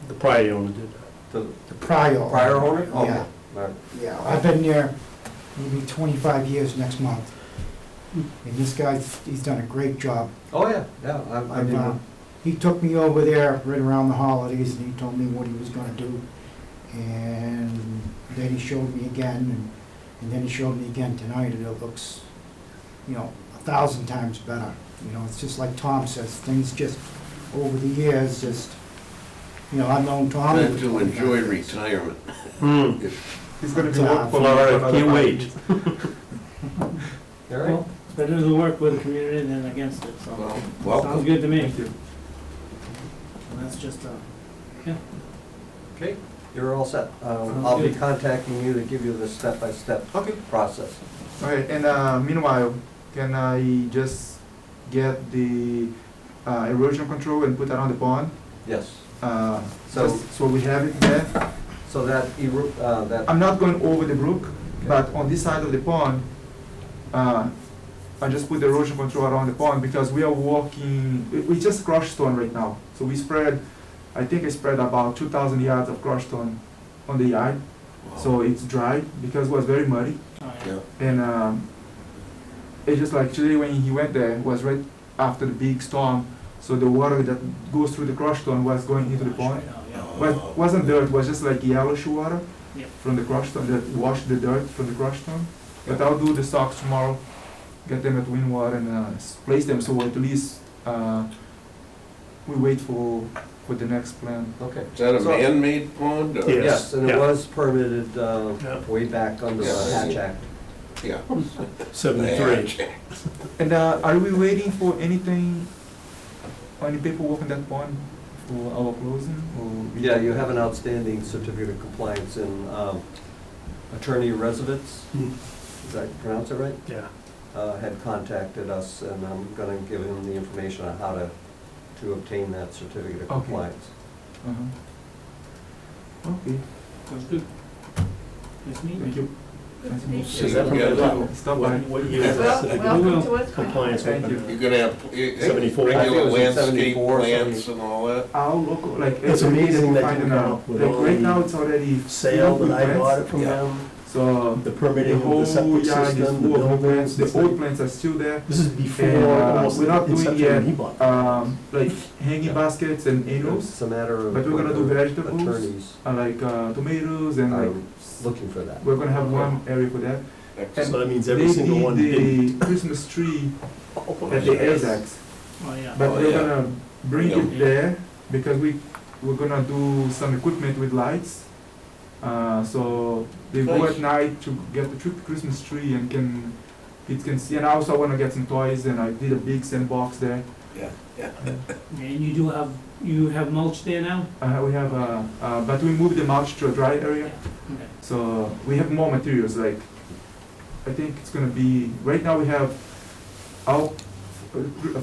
The prior owner did that. to The prior. prior owner? Yeah, Okay. All right. yeah, I've been there maybe 25 years next month. And this guy, he's done a great job. Oh, yeah, yeah, I mean, He took me over there right around the holidays, and he told me what he was gonna do. And then he showed me again, and then he showed me again tonight, and it looks, 1,000 times better. It's just like Tom says, things just, over the years, just, I've known Tom. Trying for to 25 enjoy years. retirement. He's gonna be Yeah. working for Well, all right, another can't five wait. years. all right. well, it's better to work with the community than against it, so. Well, Sounds welcome. good to me. Thank you. And that's just, Okay, you're all set. Sounds I'll be good. contacting you to give you the step-by-step Okay. process. All right, and meanwhile, can I just get the erosion control and put that on the pond? Yes. So, so we have it there. So that, that, I'm not going over the brook, but on this side of the pond, I just put the erosion control around the pond because we are working, we just crushed stone right now. So we spread, I think I spread about 2,000 yards of crushed stone on the yard. So it's dry because it was very muddy. oh, Yeah. And it's just like today when he went there, was right after the big storm. So the water that goes through the crushed stone was going into the pond. But wasn't dirt, it was just like yellowish water Yep. from the crushed stone that washed the dirt from the crushed stone. But I'll do the socks tomorrow, get them at wind water and place them so at least we wait for the next plan. okay. Is that a So- man-made pond? or- Yeah. Yes, and it Yeah. was permitted Yeah. way back under the Yeah. Hatch Act. Yeah. 73. And are we waiting for anything, any paperwork on that pond for our closing? Or Yeah, you have an outstanding certificate of compliance in attorney residence, Hmm. is that pronounce it right? Yeah. Had contacted us, and I'm gonna give him the information on how to obtain that certificate of Okay. compliance. Okay, Sounds good. Nice meeting thank you. Good to meet See Is you. that from Yeah. the, Stop by. what year is Well, that? welcome to us. Compliance with Thank you. You're gonna have 74. I think regular it was in landscape 74, plants and all that? Our local, like, It's every day amazing they that find you an, come up with like, all right the now it's already. sale that I plants. bought it from Yeah. them, So the the permitting of whole the septic yard is system, the full of buildings. plants. The it's old like- plants are still there. This is before And, almost we're not the doing inception when he yet, bought. Like hanging baskets and annuals, It's a matter of. but we're gonna do whether vegetables, Attorneys like tomatoes and like, are looking for that. we're gonna have one area for that. Excellent. So that means They every single need one did. the Christmas tree at the Yes. Ajax, Oh, yeah. but Oh, we're yeah. gonna bring Yeah. it there, because we're gonna do some equipment with lights. So they go Nice. at night to get the Christmas tree and kids can see. And also I wanna get some toys, and I did a big sandbox there. Yeah, yeah. And you have mulch there now? We have, but we moved the mulch to a dry area. Okay. So we have more materials, like, I think it's gonna be, right now we have all,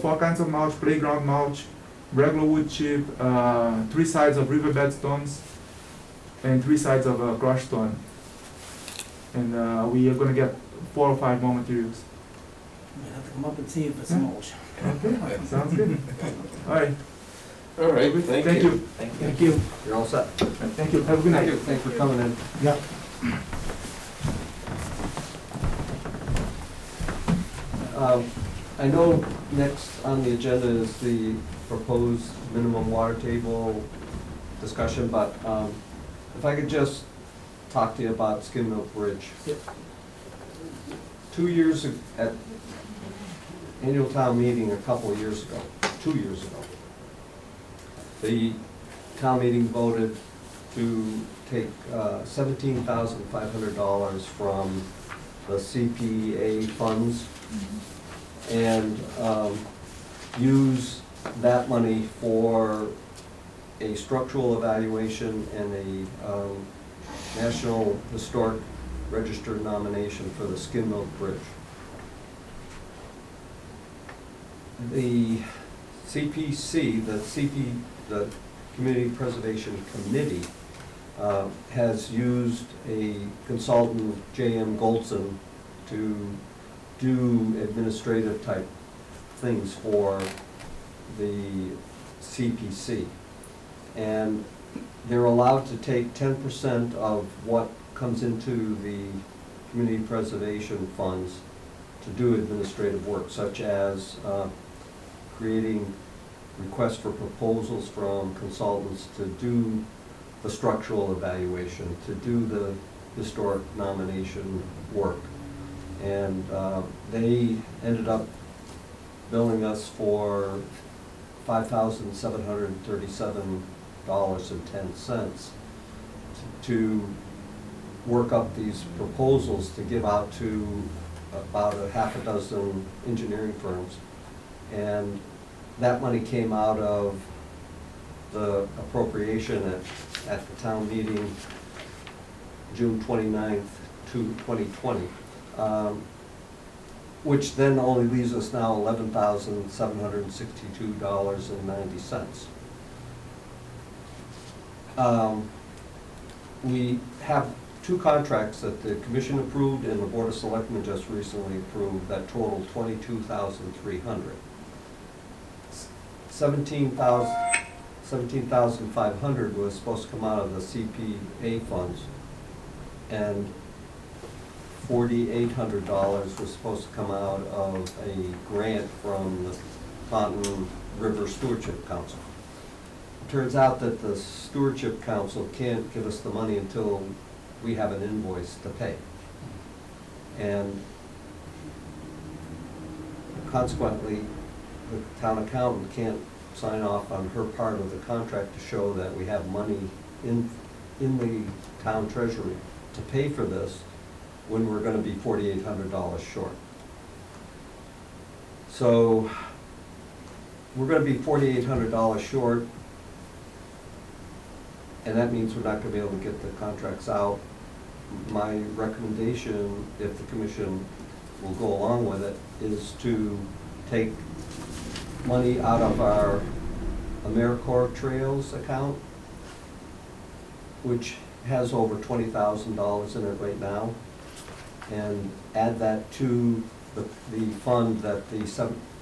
4 kinds of mulch: playground mulch, regular wood chip, 3 sides of riverbed stones, and 3 sides of crushed stone. And we are gonna get 4 or 5 more materials. We'll have to come up and see you for some mulch. Okay, sounds good. All right, All right, thank you. Thank you. You're all set. thank you, have a good night. Thanks for coming in. Yeah. I know next on the agenda is the proposed minimum water table discussion, but if I could just talk to you about Skin Milk Bridge. Yep. 2 years at annual town meeting a couple of years ago, 2 years ago, the town meeting voted to take $17,500 from the CPA funds and use that money for a structural evaluation and a National Historic Register nomination for the Skin Milk Bridge. The CPC, the Community Preservation Committee, has used a consultant, J.M. Goldson, to do administrative type things for the CPC. And they're allowed to take 10% of what comes into the community preservation funds to do administrative work, such as creating requests for proposals from consultants to do the structural evaluation, to do the historic nomination work. And they ended up billing us for $5,737.10 to work up these proposals to give out to about a half a dozen engineering firms. And that money came out of the appropriation at the town meeting June 29th to 2020, which then only leaves us now $11,762.90. We have 2 contracts that the commission approved and the Board of Selectmen just recently approved that total $22,300. $17,500 was supposed to come out of the CPA funds, and $4,800 was supposed to come out of a grant from the Taunton River Stewardship Council. It turns out that the Stewardship Council can't give us the money until we have an invoice to pay. And consequently, the town accountant can't sign off on her part of the contract to show that we have money in the town treasury to pay for this when we're gonna be $4,800 short. So we're gonna be $4,800 short, and that means we're not gonna be able to get the contracts out. My recommendation, if the commission will go along with it, is to take money out of our AmeriCorps Trails account, which has over $20,000 in it right now, and add that to the fund that the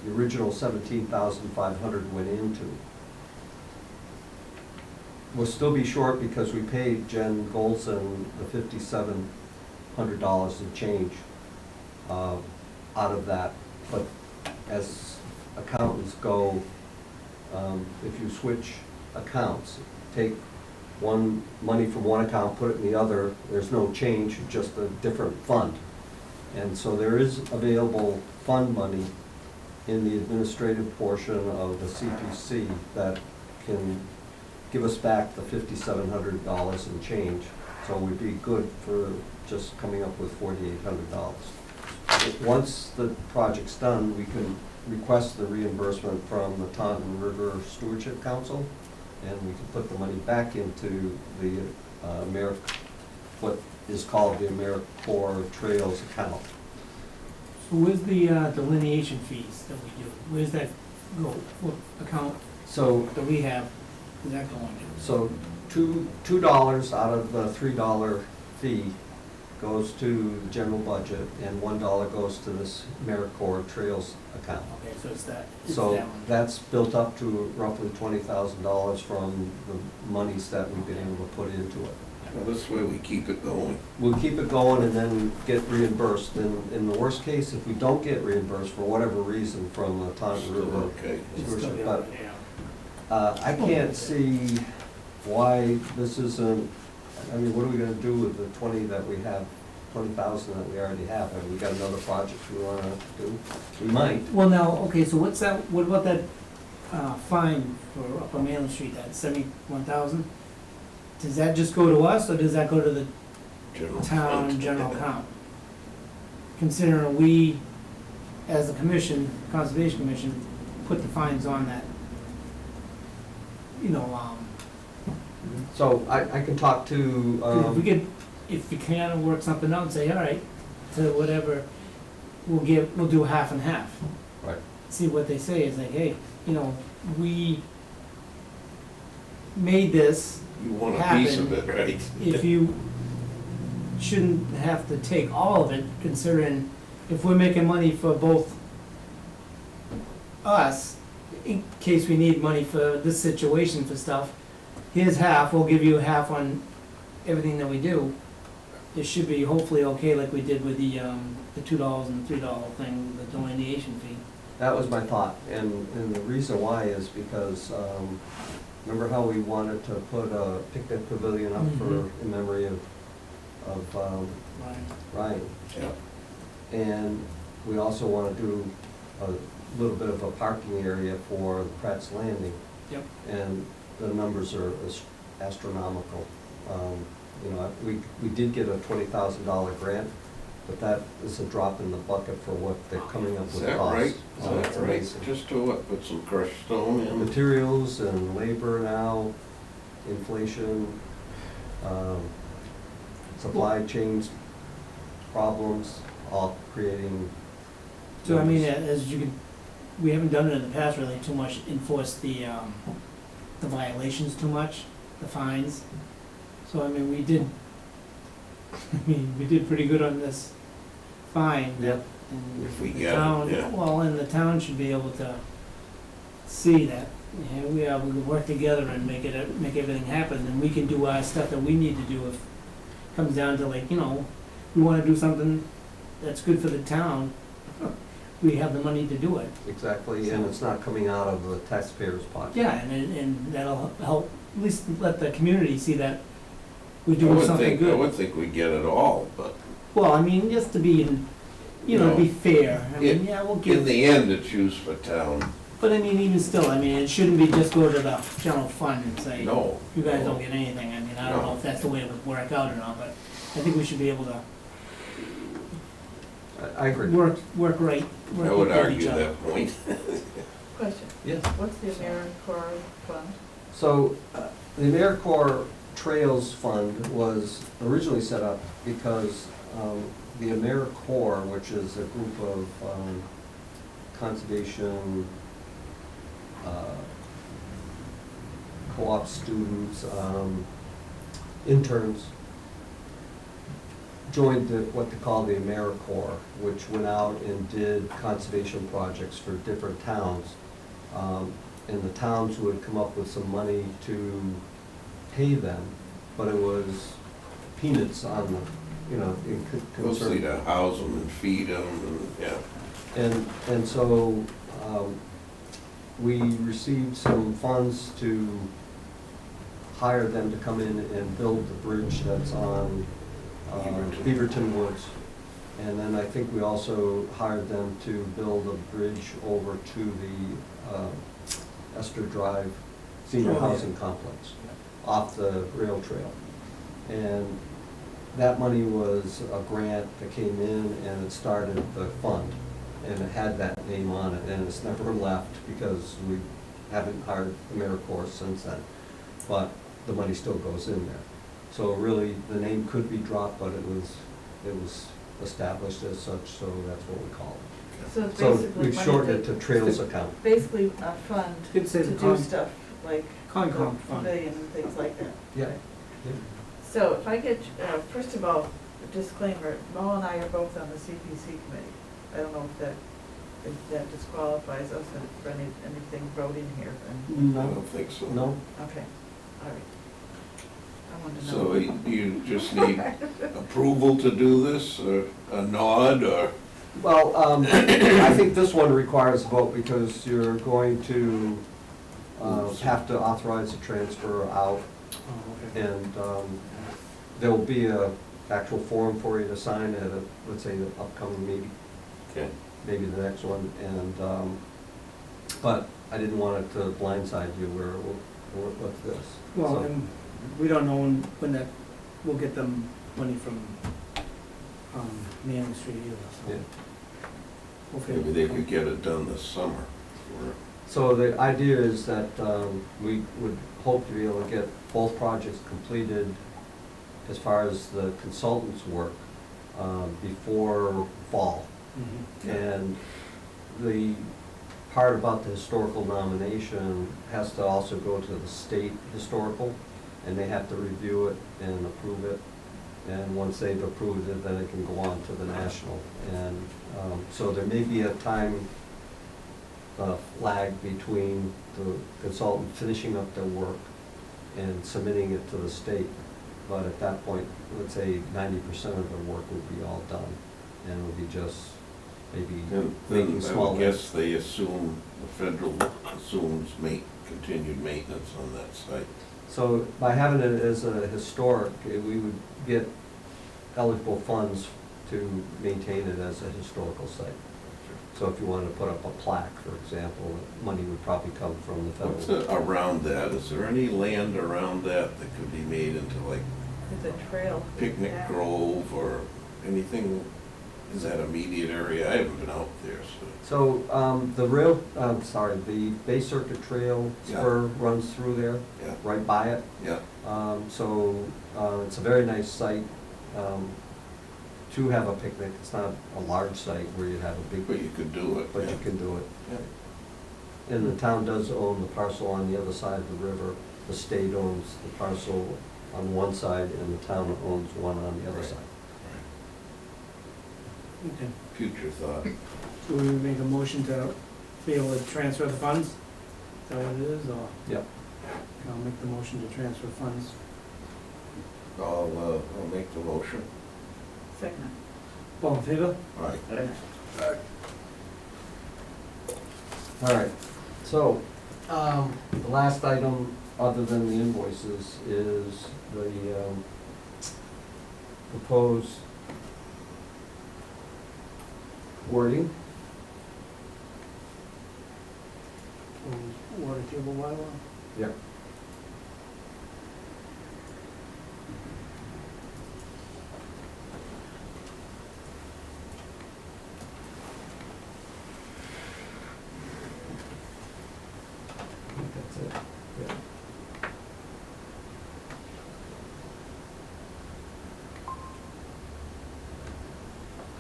original $17,500 went into. We'll still be short because we paid Jen Goldson the $5,700 and change out of that. But as accountants go, if you switch accounts, take money from one account, put it in the other, there's no change, just a different fund. And so there is available fund money in the administrative portion of the CPC that can give us back the $5,700 and change. So we'd be good for just coming up with $4,800. Once the project's done, we can request the reimbursement from the Taunton River Stewardship Council, and we can put the money back into the what is called the AmeriCorps Trails account. So where's the delineation fees that we do? Where's that go? What account So, that we have, is that going to? so $2 out of the $3 fee goes to the general budget, and $1 goes to this AmeriCorps Trails account. Okay, so it's that, it's So that one. that's built up to roughly $20,000 from the monies that we've been able to put into it. Well, this way we keep it going. We'll keep it going and then get reimbursed. In the worst case, if we don't get reimbursed for whatever reason from the Taunton Still River okay. It's still Stewardship, good, but yeah. I can't see why this isn't, I mean, what are we gonna do with the 20,000 that we already have? Have we got another project we wanna do? We might. Well, now, okay, so what's that, what about that fine for up on Main Street, that 71,000? Does that just go to us, or does that go to the General town fund. general account? Considering we, as a commission, Conservation Commission, put the fines on that, you know, So I can talk to, if we could, if we can work something out and say, all right, to whatever, we'll do half and half. Right. See what they say, is like, hey, you know, we made this, You want a piece of it, right? if you shouldn't have to take all of it, considering if we're making money for both us, in case we need money for this situation for stuff, here's half, we'll give you half on everything that we do. It should be hopefully okay, like we did with the $2 and the $3 thing, the delineation fee. that was my thought, and the reason why is because, remember how we wanted to put a picnic pavilion up for, Mhm. in memory of Right. Ryan? Yeah. And we also want to do a little bit of a parking area for the Pratt's Landing. Yep. And the numbers are astronomical. You know, we did get a $20,000 grant, but that is a drop in the bucket for what they're coming up Is with that costs. right? Is Oh, it's that right? amazing. Just to what, put some crushed stone in? Materials and labor now, inflation, supply chains problems, all creating. So I mean, as you can, we haven't done it in the past really too much, enforce the violations too much, the fines. So I mean, we did pretty good on this fine. Yep. And If we the get it, town, yeah. well, and the town should be able to see that, yeah, we can work together and make everything happen, and we can do our stuff that we need to do if it comes down to like, you know, we wanna do something that's good for the town, we have the money to do it. Exactly, and it's not coming out of the taxpayers' pocket. Yeah, and that'll help, at least let the community see that we're I doing would something think, I good. would think we get it all, but Well, I mean, just to be, you know, be fair, I mean, yeah, we'll in give, the end, it's used for town. but I mean, even still, I mean, it shouldn't be just go to the general fund and say, No. you guys don't get anything, I mean, I don't know if that's the way it would work out or not, but I think we should be able to I agree. work right, I work would with argue each other. that point. Question, Yes. what's the AmeriCorps fund? So, the AmeriCorps Trails Fund was originally set up because the AmeriCorps, which is a group of conservation co-op students, interns, joined what they call the AmeriCorps, which went out and did conservation projects for different towns. And the towns would come up with some money to pay them, but it was peanuts on the, you know, in Mostly concern. to house them and feed them and, yeah. And so, we received some funds to hire them to come in and build the bridge that's on Beaverton Woods. And then I think we also hired them to build a bridge over to the Esther Drive Senior Oh, yeah. Housing Complex off the rail trail. And that money was a grant that came in and it started the fund. And it had that name on it, and it's never left because we haven't hired AmeriCorps since then. But the money still goes in there. So really, the name could be dropped, but it was established as such, so that's what we call it. So it's So basically we've money shortened it that- to Trails account. Basically a fund to You'd say the do stuff like the Concom fund. pavilion and things like that. Yeah. So if I get, first of all, a disclaimer, Mo and I are both on the CPC committee. I don't know if that disqualifies us for anything voting here. I don't think so. No? Okay, all right. I wanted to know. So you just need approval to do this, or a nod, or? Well, I think this one requires a vote because you're going to have to authorize a transfer out. Oh, okay. And there'll be a actual form for you to sign at a, let's say, the upcoming meeting, Okay. maybe the next one. And, but I didn't want it to blindside you with this. Well, So- and we don't know when that, we'll get them money from, Manning Street either, so. Yeah. Hopefully- Maybe they could get it done this summer. or- So the idea is that we would hope to be able to get both projects completed as far as the consultants' work before fall. Mhm. And the part about the historical nomination has to also go to the state historical, and they have to review it and approve it. And once they've approved it, then it can go on to the national. And so there may be a time lag between the consultant finishing up their work and submitting it to the state. But at that point, let's say 90% of their work would be all done, and it would be just maybe And making then I small. would guess they assume, the federal assumes continued maintenance on that site. So by having it as a historic, we would get eligible funds to maintain it as a historical site. So if you wanted to put up a plaque, for example, money would probably come from the What's federal. around that? Is there any land around that that could be made into like It's a trail. picnic Yeah. grove or anything in that immediate area? I haven't been out there, so. So the Bay Circuit Trail Yeah. spur runs through there, Yeah, right by it. yeah. So it's a very nice site to have a picnic. It's not a large site where you have a big, But you could do it. but yeah. you can do it. Yeah. And the town does own the parcel on the other side of the river. The state owns the parcel on one side and the town owns one on the other Right. side. Okay. Future thought. So we would make a motion to be able to transfer the funds? Is that what it is, or? Yep. I'll make the motion to transfer funds. I'll make the motion. Second. All in favor? All right. All right, so, the last item, other than the invoices, is the proposed wording. Water table bylaw? Yep. I think that's it, yeah.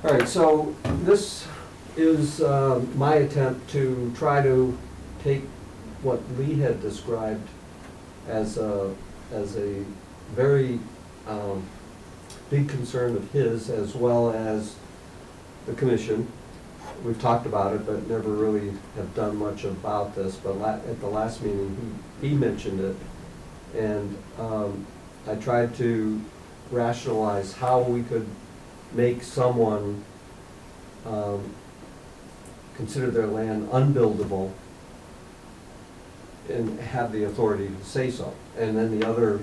All right, so this is my attempt to try to take what Lee had described as a very big concern of his, as well as the commission. We've talked about it, but never really have done much about this, but at the last meeting, he mentioned it. And I tried to rationalize how we could make someone consider their land unbuildable and have the authority to say so. And then the other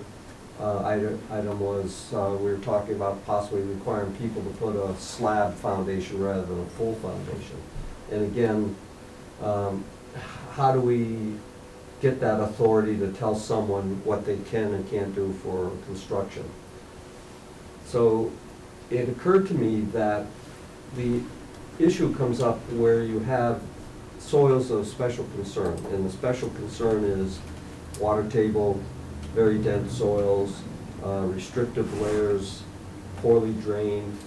item was, we were talking about possibly requiring people to put a slab foundation rather than a full foundation. And again, how do we get that authority to tell someone what they can and can't do for construction? So it occurred to me that the issue comes up where you have soils of special concern, and the special concern is water table, very dense soils, restrictive layers, poorly drained,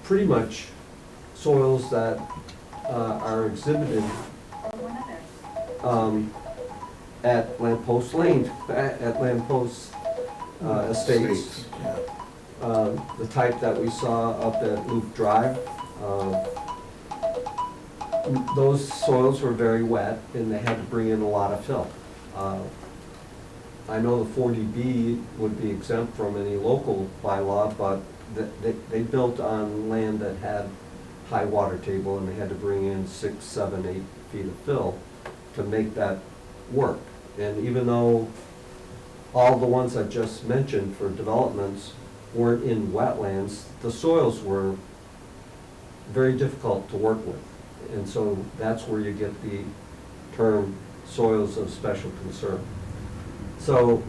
pretty much soils that are exhibited at Lamppost Lane, at Lamppost Estates. The type that we saw up at Loop Drive. Those soils were very wet and they had to bring in a lot of fill. I know the 40B would be exempt from any local bylaw, but they built on land that had high water table and they had to bring in 6, 7, 8 feet of fill to make that work. And even though all the ones I just mentioned for developments weren't in wetlands, the soils were very difficult to work with. And so that's where you get the term soils of special concern. So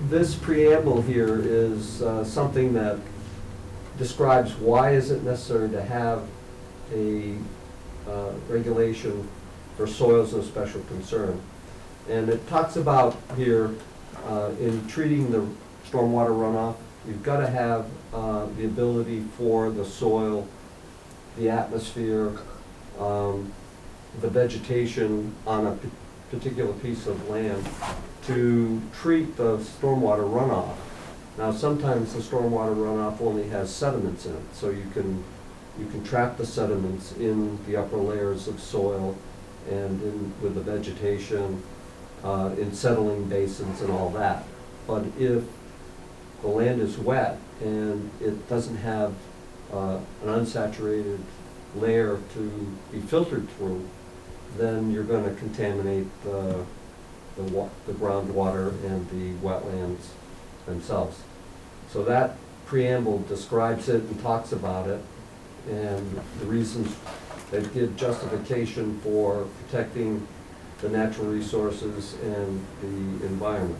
this preamble here is something that describes why is it necessary to have a regulation for soils of special concern. And it talks about here in treating the stormwater runoff, you've got to have the ability for the soil, the atmosphere, the vegetation on a particular piece of land to treat the stormwater runoff. Now sometimes the stormwater runoff only has sediments in it, so you can trap the sediments in the upper layers of soil and with the vegetation, in settling basins and all that. But if the land is wet and it doesn't have an unsaturated layer to be filtered through, then you're going to contaminate the groundwater and the wetlands themselves. So that preamble describes it and talks about it and the reasons that give justification for protecting the natural resources and the environment.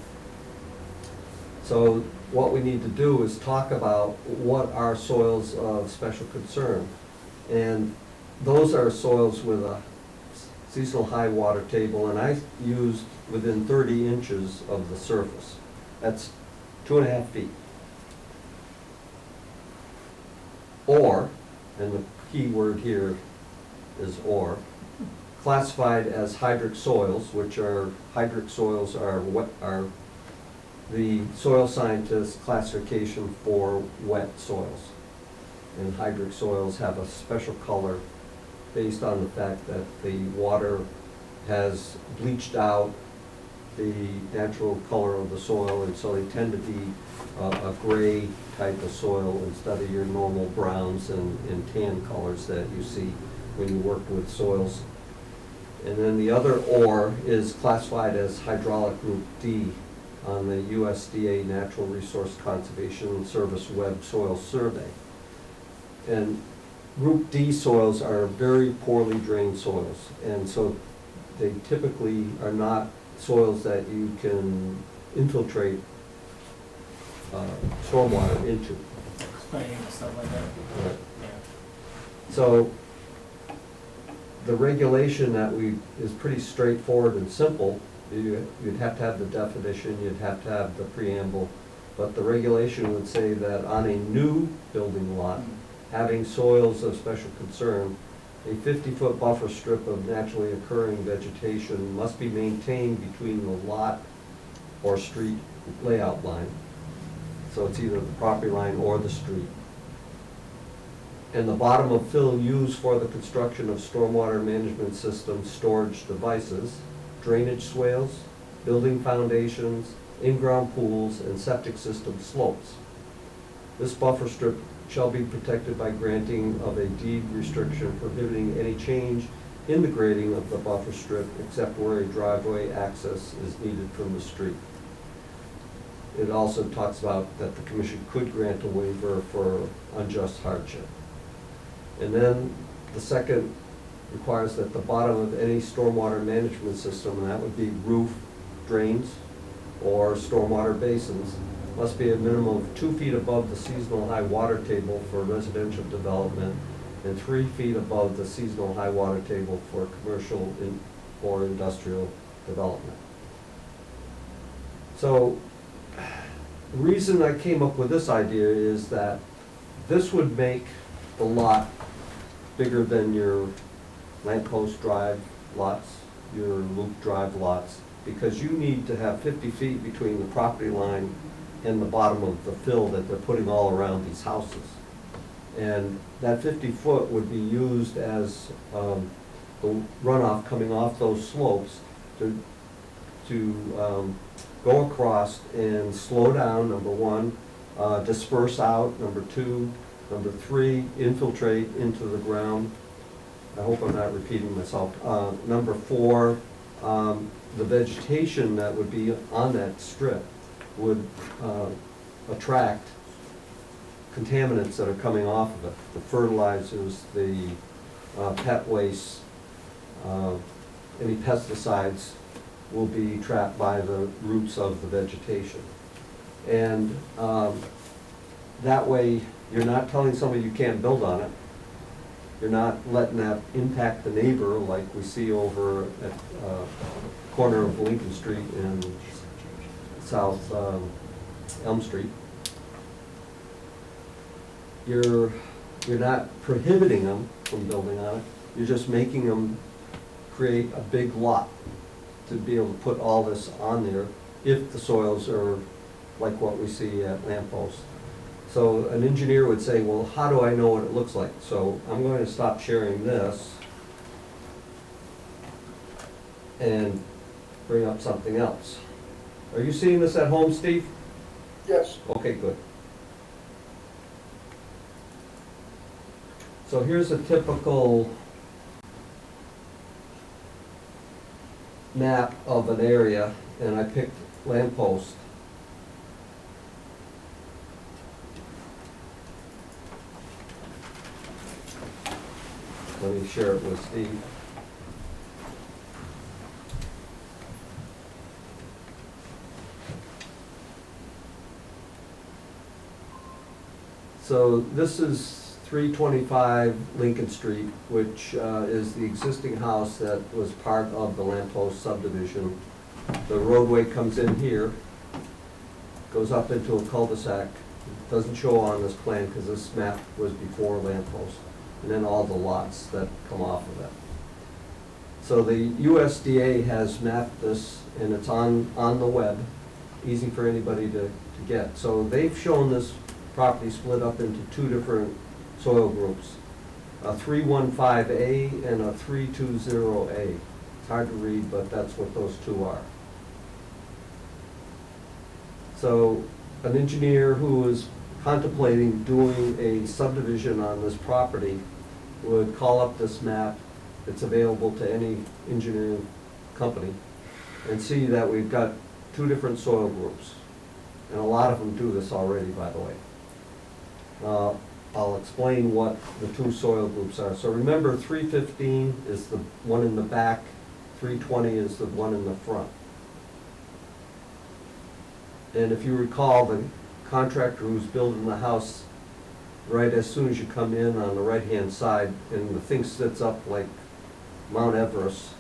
So what we need to do is talk about what are soils of special concern. And those are soils with a seasonal high water table, and I used within 30 inches of the surface. That's 2.5 feet. Or, and the key word here is or, classified as hydric soils, which are, hydric soils are the soil scientist's classification for wet soils. And hydric soils have a special color based on the fact that the water has bleached out the natural color of the soil, and so they tend to be a gray type of soil instead of your normal browns and tan colors that you see when you work with soils. And then the other ore is classified as hydraulic group D on the USDA Natural Resource Conservation Service Web Soil Survey. And Group D soils are very poorly drained soils, and so they typically are not soils that you can infiltrate stormwater into. Explaining and stuff like that. Right. Yeah. So the regulation that is pretty straightforward and simple. You'd have to have the definition, you'd have to have the preamble, but the regulation would say that on a new building lot, having soils of special concern, a 50-foot buffer strip of naturally occurring vegetation must be maintained between the lot or street layout line. So it's either the property line or the street. And the bottom of fill used for the construction of stormwater management system storage devices, drainage swales, building foundations, in-ground pools, and septic system slopes. This buffer strip shall be protected by granting of a deed restriction prohibiting any change in the grading of the buffer strip except where a driveway access is needed from the street. it also talks about that the commission could grant a waiver for unjust hardship. And then the second requires that the bottom of any stormwater management system, and that would be roof, drains, or stormwater basins, must be a minimum of 2 feet above the seasonal high water table for residential development and 3 feet above the seasonal high water table for commercial or industrial development. So the reason I came up with this idea is that this would make the lot bigger than your lamppost drive lots, your loop drive lots, because you need to have 50 feet between the property line and the bottom of the fill that they're putting all around these houses. And that 50 foot would be used as the runoff coming off those slopes to go across and slow down, number one, disperse out, number two, number three, infiltrate into the ground. I hope I'm not repeating myself. Number four, the vegetation that would be on that strip would attract contaminants that are coming off of it, the fertilizers, the pet waste, any pesticides will be trapped by the roots of the vegetation. And that way, you're not telling somebody you can't build on it. You're not letting that impact the neighbor like we see over at corner of Lincoln Street and South Elm Street. You're not prohibiting them from building on it. You're just making them create a big lot to be able to put all this on there if the soils are like what we see at Lamppost. So an engineer would say, well, how do I know what it looks like? So I'm going to stop sharing this and bring up something else. Are you seeing this at home, Steve? Yes. Okay, good. So here's a typical map of an area, and I picked Lamppost. Let me share it with Steve. So this is 325 Lincoln Street, which is the existing house that was part of the Lamppost subdivision. The roadway comes in here, goes up into a cul-de-sac. It doesn't show on this plan because this map was before Lamppost. And then all the lots that come off of it. So the USDA has mapped this, and it's on the web, easy for anybody to get. So they've shown this property split up into two different soil groups, a 315A and a 320A. It's hard to read, but that's what those two are. So an engineer who is contemplating doing a subdivision on this property would call up this map, it's available to any engineering company, and see that we've got two different soil groups. And a lot of them do this already, by the way. I'll explain what the two soil groups are. So remember, 315 is the one in the back, 320 is the one in the front. And if you recall, the contractor who's building the house, right as soon as you come in on the right-hand side, and the thing sits up like Mount Everest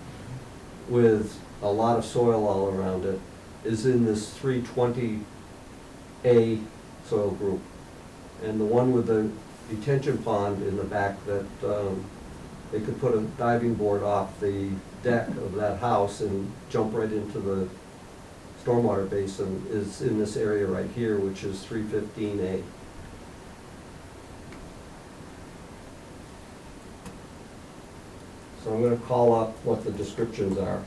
with a lot of soil all around it, is in this 320A soil group. And the one with the detention pond in the back that they could put a diving board off the deck of that house and jump right into the stormwater basin is in this area right here, which is 315A. So I'm going to call up what the descriptions are.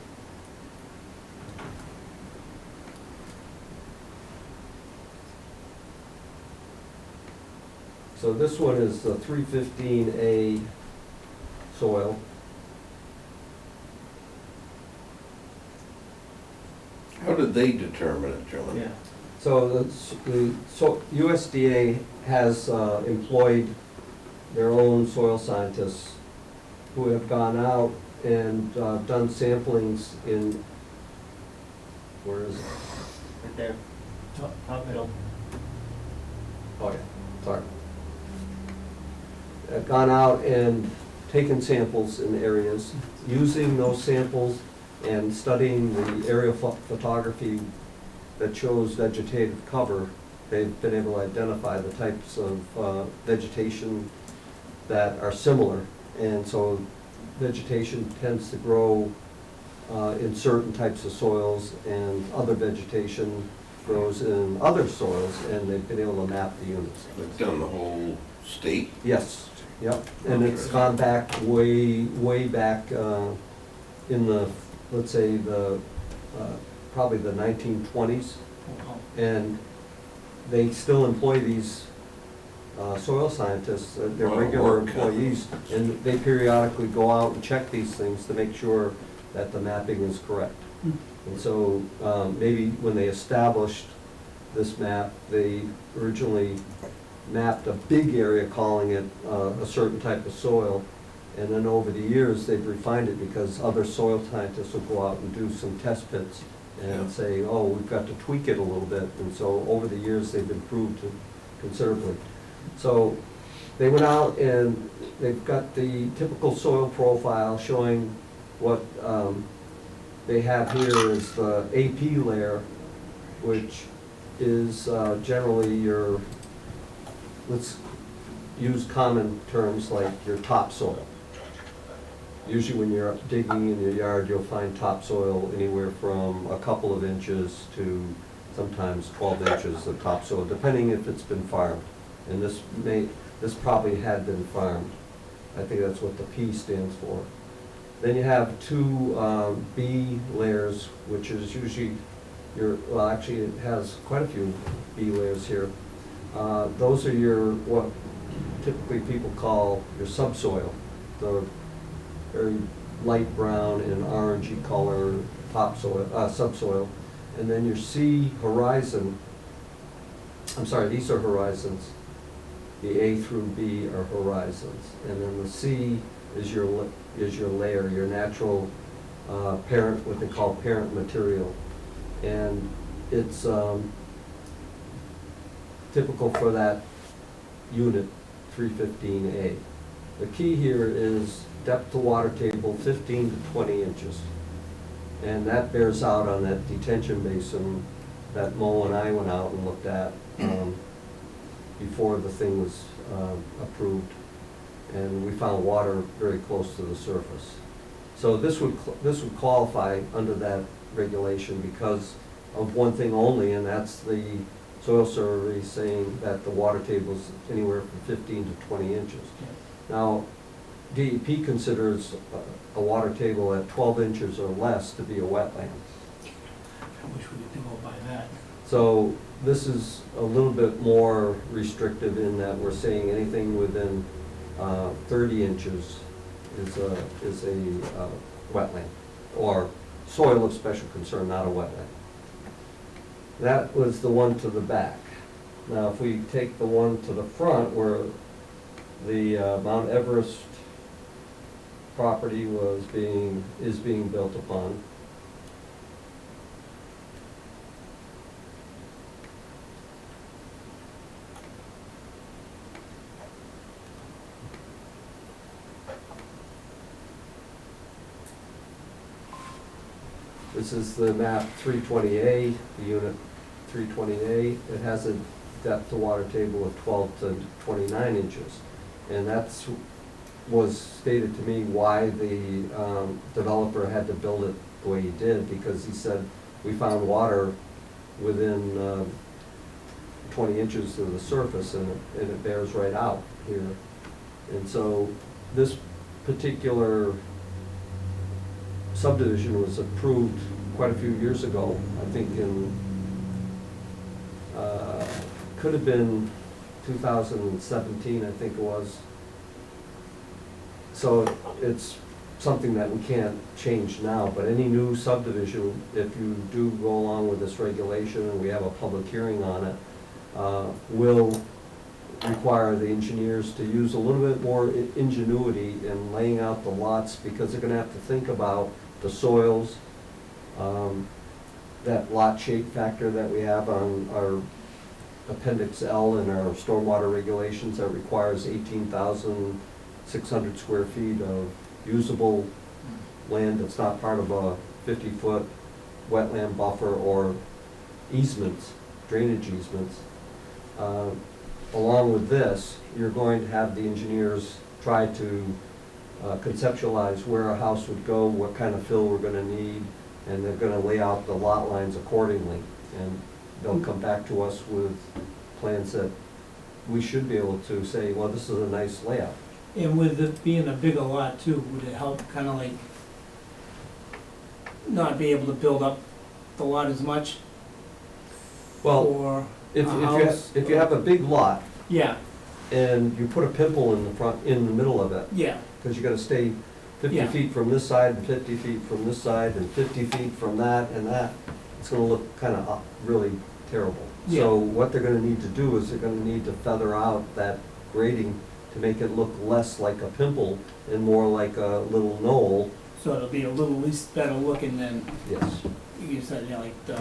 So this one is the 315A soil. How did they determine it, John? Yeah. So so USDA has employed their own soil scientists who have gone out and done samplings in, where is it? Right there, top middle. Oh, yeah, sorry. Have gone out and taken samples in areas, using those samples and studying the aerial photography that shows vegetative cover. They've been able to identify the types of vegetation that are similar. And so vegetation tends to grow in certain types of soils, and other vegetation grows in other soils, and they've been able to map the units. They've done the whole state. Yes, yep, and it's gone back way back in the, let's say, probably the 1920s, and they still employ these soil scientists, they're Lot of regular work. employees, and they periodically go out and check these things to make sure that the mapping is correct. And so maybe when they established this map, they originally mapped a big area, calling it a certain type of soil, and then over the years, they've refined it because other soil scientists will go out and do some test pits and Yeah. say, oh, we've got to tweak it a little bit. And so over the years, they've improved considerably. So they went out and they've got the typical soil profile showing what they have here is the AP layer, which is generally your, let's use common terms like your topsoil. Usually when you're digging in your yard, you'll find topsoil anywhere from a couple of inches to sometimes 12 inches of topsoil, depending if it's been farmed. And this probably had been farmed. I think that's what the P stands for. Then you have two B layers, which is usually well, actually it has quite a few B layers here. Those are your, what typically people call your subsoil, the very light brown and orangey color topsoil, subsoil. And then your C horizon, I'm sorry, these are horizons. The A through B are horizons. And then the C is your layer, your natural parent, what they call parent material. And it's typical for that unit 315A. The key here is depth to water table 15 to 20 inches. And that bears out on that detention basin that Mo and I went out and looked at before the thing was approved. And we found water very close to the surface. So this would qualify under that regulation because of one thing only, and that's the soil survey saying that the water table is anywhere from 15 to 20 inches. Now, DEP considers a water table at 12 inches or less to be a wetland. I wish we could go by that. So this is a little bit more restrictive in that we're saying anything within 30 inches is a wetland, or soil of special concern, not a wetland. That was the one to the back. Now, if we take the one to the front where the Mount Everest property is being built upon, this is the map 320A, the unit 320A. It has a depth to water table of 12 to 29 inches. And that's was stated to me why the developer had to build it the way he did, because he said, we found water within 20 inches of the surface, and it bears right out here. And so this particular subdivision was approved quite a few years ago, I think in, could have been 2017, I think it was. So it's something that we can't change now, but any new subdivision, if you do go along with this regulation and we have a public hearing on it, will require the engineers to use a little bit more ingenuity in laying out the lots, because they're gonna have to think about the soils, that lot shape factor that we have on our Appendix L in our stormwater regulations that requires 18,600 square feet of usable land that's not part of a 50-foot wetland buffer or easements, drainage easements. Along with this, you're going to have the engineers try to conceptualize where a house would go, what kind of fill we're gonna need, and they're gonna lay out the lot lines accordingly. And they'll come back to us with plans that we should be able to say, well, this is a nice layout. And with it being a bigger lot too, would it help kind of like not be able to build up the lot as much Well, for a if house? you have a big lot Yeah, and you put a pimple in the front, in the middle of it, yeah, because you gotta stay 50 Yeah. feet from this side and 50 feet from this side and 50 feet from that and that, it's gonna look kind of really terrible. Yeah. So what they're gonna need to do is they're gonna need to feather out that grading to make it look less like a pimple and more like a little knoll. so it'll be a little least better looking than, Yes. you said, you know, like the.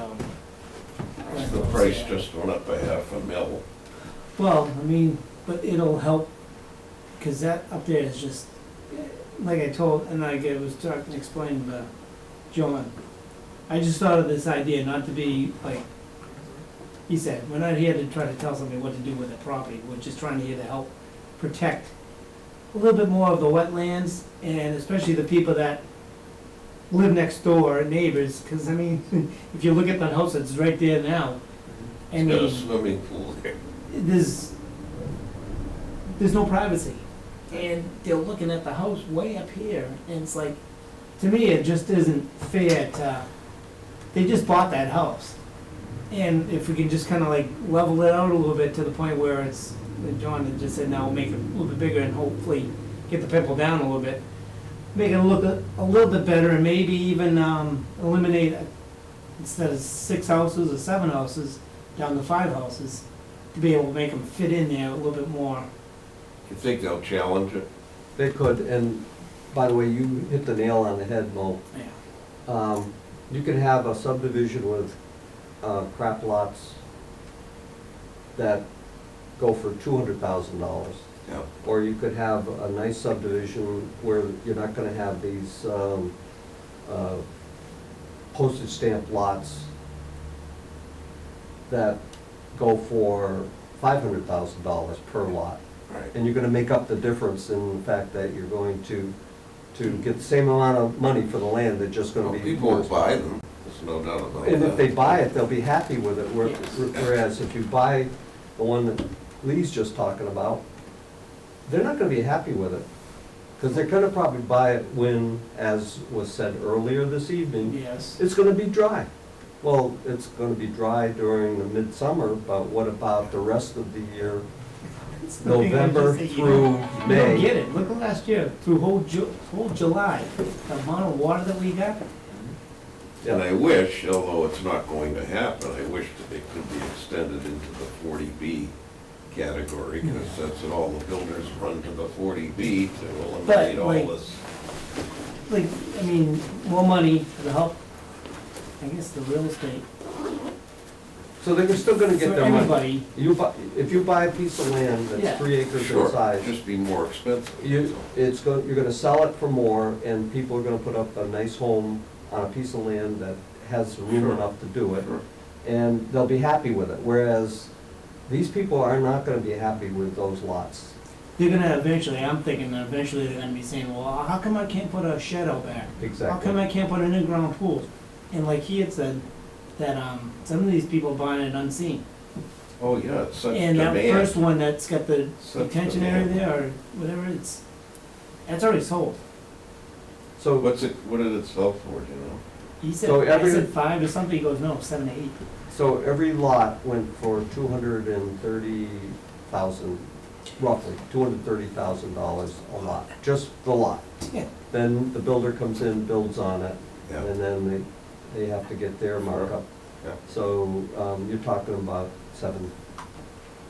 The price just went up by $500,000. Well, I mean, but it'll help, because that up there is just, like I told, and I was talking, explaining to John, I just thought of this idea, not to be like, he said, we're not here to try to tell somebody what to do with their property, we're just trying to here to help protect a little bit more of the wetlands, and especially the people that live next door, neighbors, because I mean, if you look at that house that's right there now, I It's got a mean, swimming pool there. there's no privacy. And they're looking at the house way up here, and it's like, to me, it just isn't fair to, they just bought that house. And if we can just kind of like level it out a little bit to the point where it's, like John had just said, now we'll make it a little bit bigger and hopefully get the pimple down a little bit. Make it look a little bit better, and maybe even eliminate, instead of 6 houses or 7 houses, down to 5 houses, to be able to make them fit in there a little bit more. You think they'll challenge it? They could, and by the way, you hit the nail on the head, Mo. Yeah. You can have a subdivision with crap lots that go for $200,000. Yeah. Or you could have a nice subdivision where you're not gonna have these postage stamp lots that go for $500,000 per lot. Right. And you're gonna make up the difference in the fact that you're going to get the same amount of money for the land, they're just gonna Well, be. people will buy them, there's no doubt about that. And if they buy it, they'll be happy with it, whereas if you buy the one that Lee's just talking about, they're not gonna be happy with it. Because they're gonna probably buy it when, as was said earlier this evening, Yes. it's gonna be dry. Well, it's gonna be dry during the midsummer, but what about the rest of the year? It's the thing I November just say, through You don't May. get it. Look at last year, through whole July, the amount of water that we got. And I wish, although it's not going to happen, I wish that it could be extended into the 40B category, because that's what all the builders run to the 40B to eliminate all like- this. Like, I mean, more money to help, I guess, the real estate. So they're still gonna get For their money. everybody. If you buy a piece of land Yeah. that's 3 acres in Sure, size, just be more expensive. you're gonna sell it for more, and people are gonna put up a nice home on a piece of land that has room Sure. enough to do it, Sure. and they'll be happy with it, whereas these people are not gonna be happy with those lots. They're gonna eventually, I'm thinking that eventually they're gonna be saying, well, how come I can't put a shed out back? How Exactly. come I can't put an in-ground pool? And like he had said, that some of these people are buying it unseen. Oh, yeah, it's such And that demand. first one that's got the Such detention area demand. there, or whatever, that's already sold. So, What did it sell for, do you know? He said, So I every- said 5 or something, he goes, no, 7 to 8. so every lot went for $230,000 roughly $230,000 a lot, just the lot. Yeah. Then the builder comes in, builds on it, Yeah. and then they have to get their markup. Yeah. So you're talking about 7 So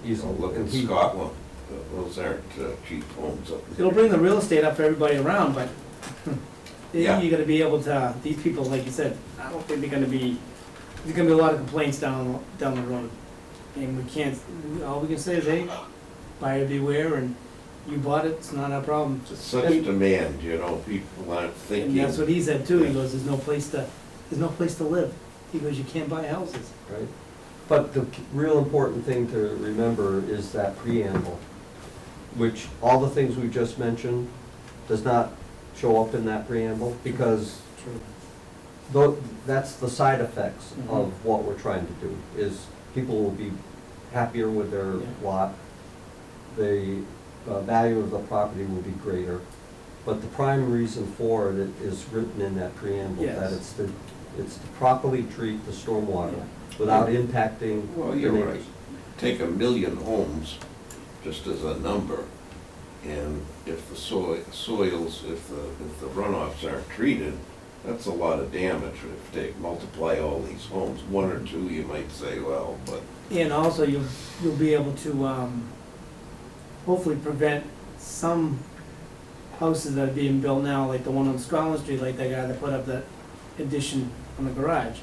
easily. look at And he- Scotland, those aren't cheap homes up there. It'll bring the real estate up for everybody around, but Yeah. you gotta be able to, these people, like you said, I don't think there's gonna be a lot of complaints down the road. And we can't, all we can say is, hey, buyer beware, and you bought it, it's not our problem. It's such demand, you know, people aren't And thinking. that's what he said too, he goes, there's no place to live. He goes, you can't buy houses. Right. But the real important thing to remember is that preamble, which all the things we just mentioned does not show up in that preamble, because that's the side effects of what we're trying to do, is people will be happier with their Yeah. lot, the value of the property will be greater, but the prime reason for it is written in that preamble, that Yes. it's to properly treat the stormwater Yeah. without impacting Well, the you're right. neighbors. Take 1,000,000 homes, just as a number, and if the soils, if the runoffs aren't treated, that's a lot of damage. If they multiply all these homes, 1 or 2, you might say, well, but And also, you'll be able to, hopefully prevent some houses that are being built now, like the one on Scotland Street, like that guy that put up that addition on the garage.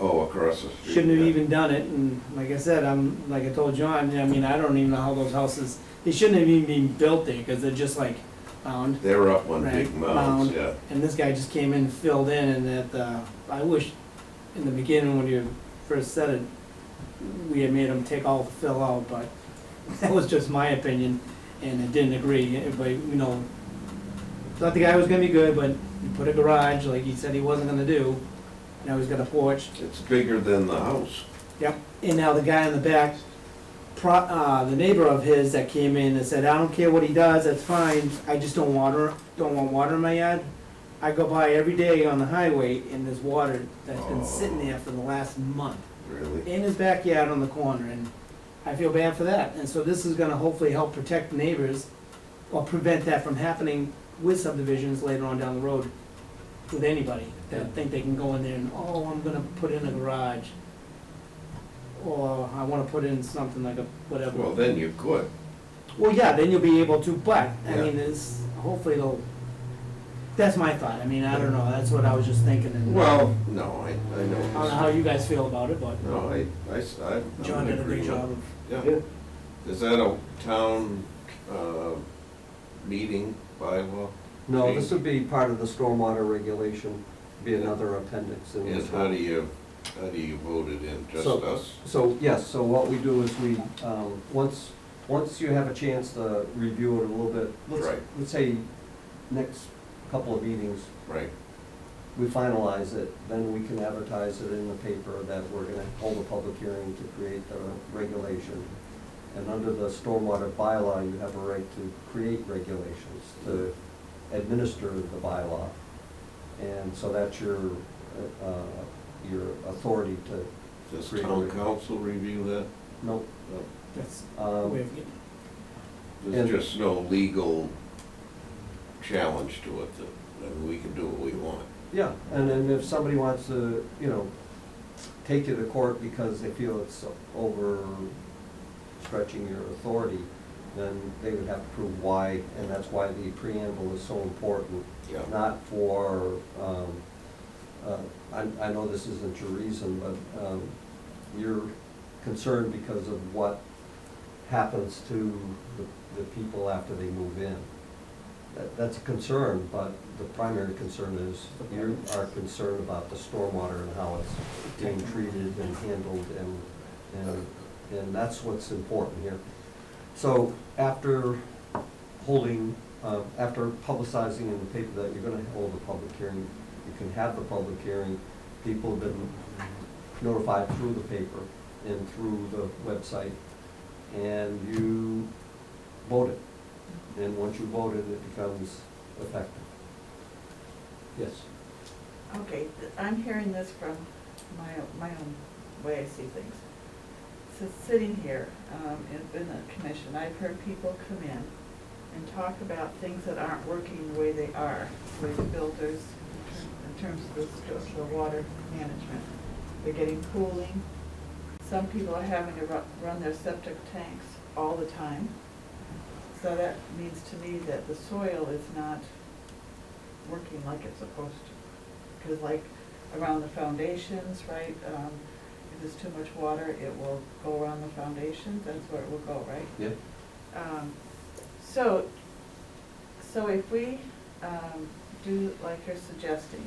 oh, across the street. Shouldn't have yeah. even done it, and like I said, like I told John, I mean, I don't even know how those houses, they shouldn't have even been built there, because they're just like mound. They're up on Right, big mounds, mound. yeah. And this guy just came in and filled in, and that, I wish, in the beginning, when you first said it, we had made him take all the fill out, but that was just my opinion, and I didn't agree. Everybody, you know, thought the guy was gonna be good, but he put a garage, like he said he wasn't gonna do. Now he's got a porch. It's bigger than the house. Yep. And now the guy in the back, the neighbor of his that came in and said, I don't care what he does, that's fine, I just don't want water in my yard. I go by every day on the highway, and there's water that's been sitting there for the last month Really? in his backyard on the corner, and I feel bad for that. And so this is gonna hopefully help protect the neighbors, or prevent that from happening with subdivisions later on down the road with anybody that think they can go in there and, oh, I'm gonna put in a garage, or I wanna put in something like a, whatever. Well, then you could. Well, yeah, then you'll be able to, but, I Yeah. mean, it's, hopefully it'll, that's my thought. I mean, I don't know, that's what I was just thinking, and Well, no, I I don't know how you guys feel about it, but No, I'm John in did a good agreement. job of. Yeah. Is that a town, meeting bylaw? No, this would be part of the stormwater regulation, be another appendix in And this. how do you vote it in, just So- us? So, yes, so what we do is we, once you have a chance to review it a little bit, Right. let's say next couple of meetings, Right, we finalize it, then we can advertise it in the paper that we're gonna hold a public hearing to create the regulation. And under the stormwater bylaw, you have a right to create regulations, to administer the bylaw. And so that's your authority to, does Create a town reg- council review that? no. That's the way of getting. There's And- just no legal challenge to it, that, I mean, we can do what we want. Yeah, and then if somebody wants to, take you to court because they feel it's overstretching your authority, then they would have to prove why, and that's why the preamble is so important. Yeah. Not for, I know this isn't your reason, but you're concerned because of what happens to the people after they move in. That's a concern, but the primary concern is you are concerned about the stormwater and how it's being treated and handled, and that's what's important here. So after after publicizing in the paper that you're gonna hold a public hearing, you can have the public hearing. People have been notified through the paper and through the website, and you vote it. And once you vote it, it becomes effective. Yes. Okay, I'm hearing this from my own way I see things. sitting here in the commission, I've heard people come in and talk about things that aren't working the way they are, with the builders, in terms of the water management. They're getting pooling. Some people are having to run their septic tanks all the time. So that means to me that the soil is not working like it's supposed to. Because like around the foundations, right, if there's too much water, it will go around the foundations, that's where it will go, right? Yep. So if we do like you're suggesting,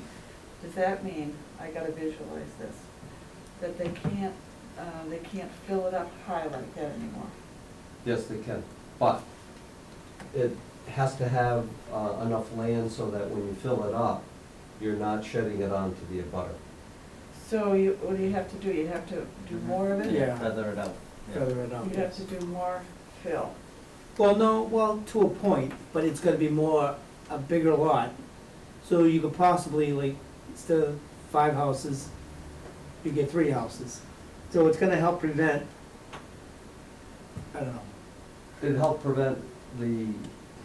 does that mean, I gotta visualize this, that they can't fill it up high like that anymore? Yes, they can, but it has to have enough land so that when you fill it up, you're not shedding it onto the abutter. So what do you have to do? You have to do more of it? Yeah. Feather it out. Yeah. Feather it out. You have to do more fill. Well, no, well, to a point, but it's gonna be a bigger lot. So you could possibly, like, instead of 5 houses, you get 3 houses. So it's gonna help prevent, I don't know. It'd help prevent the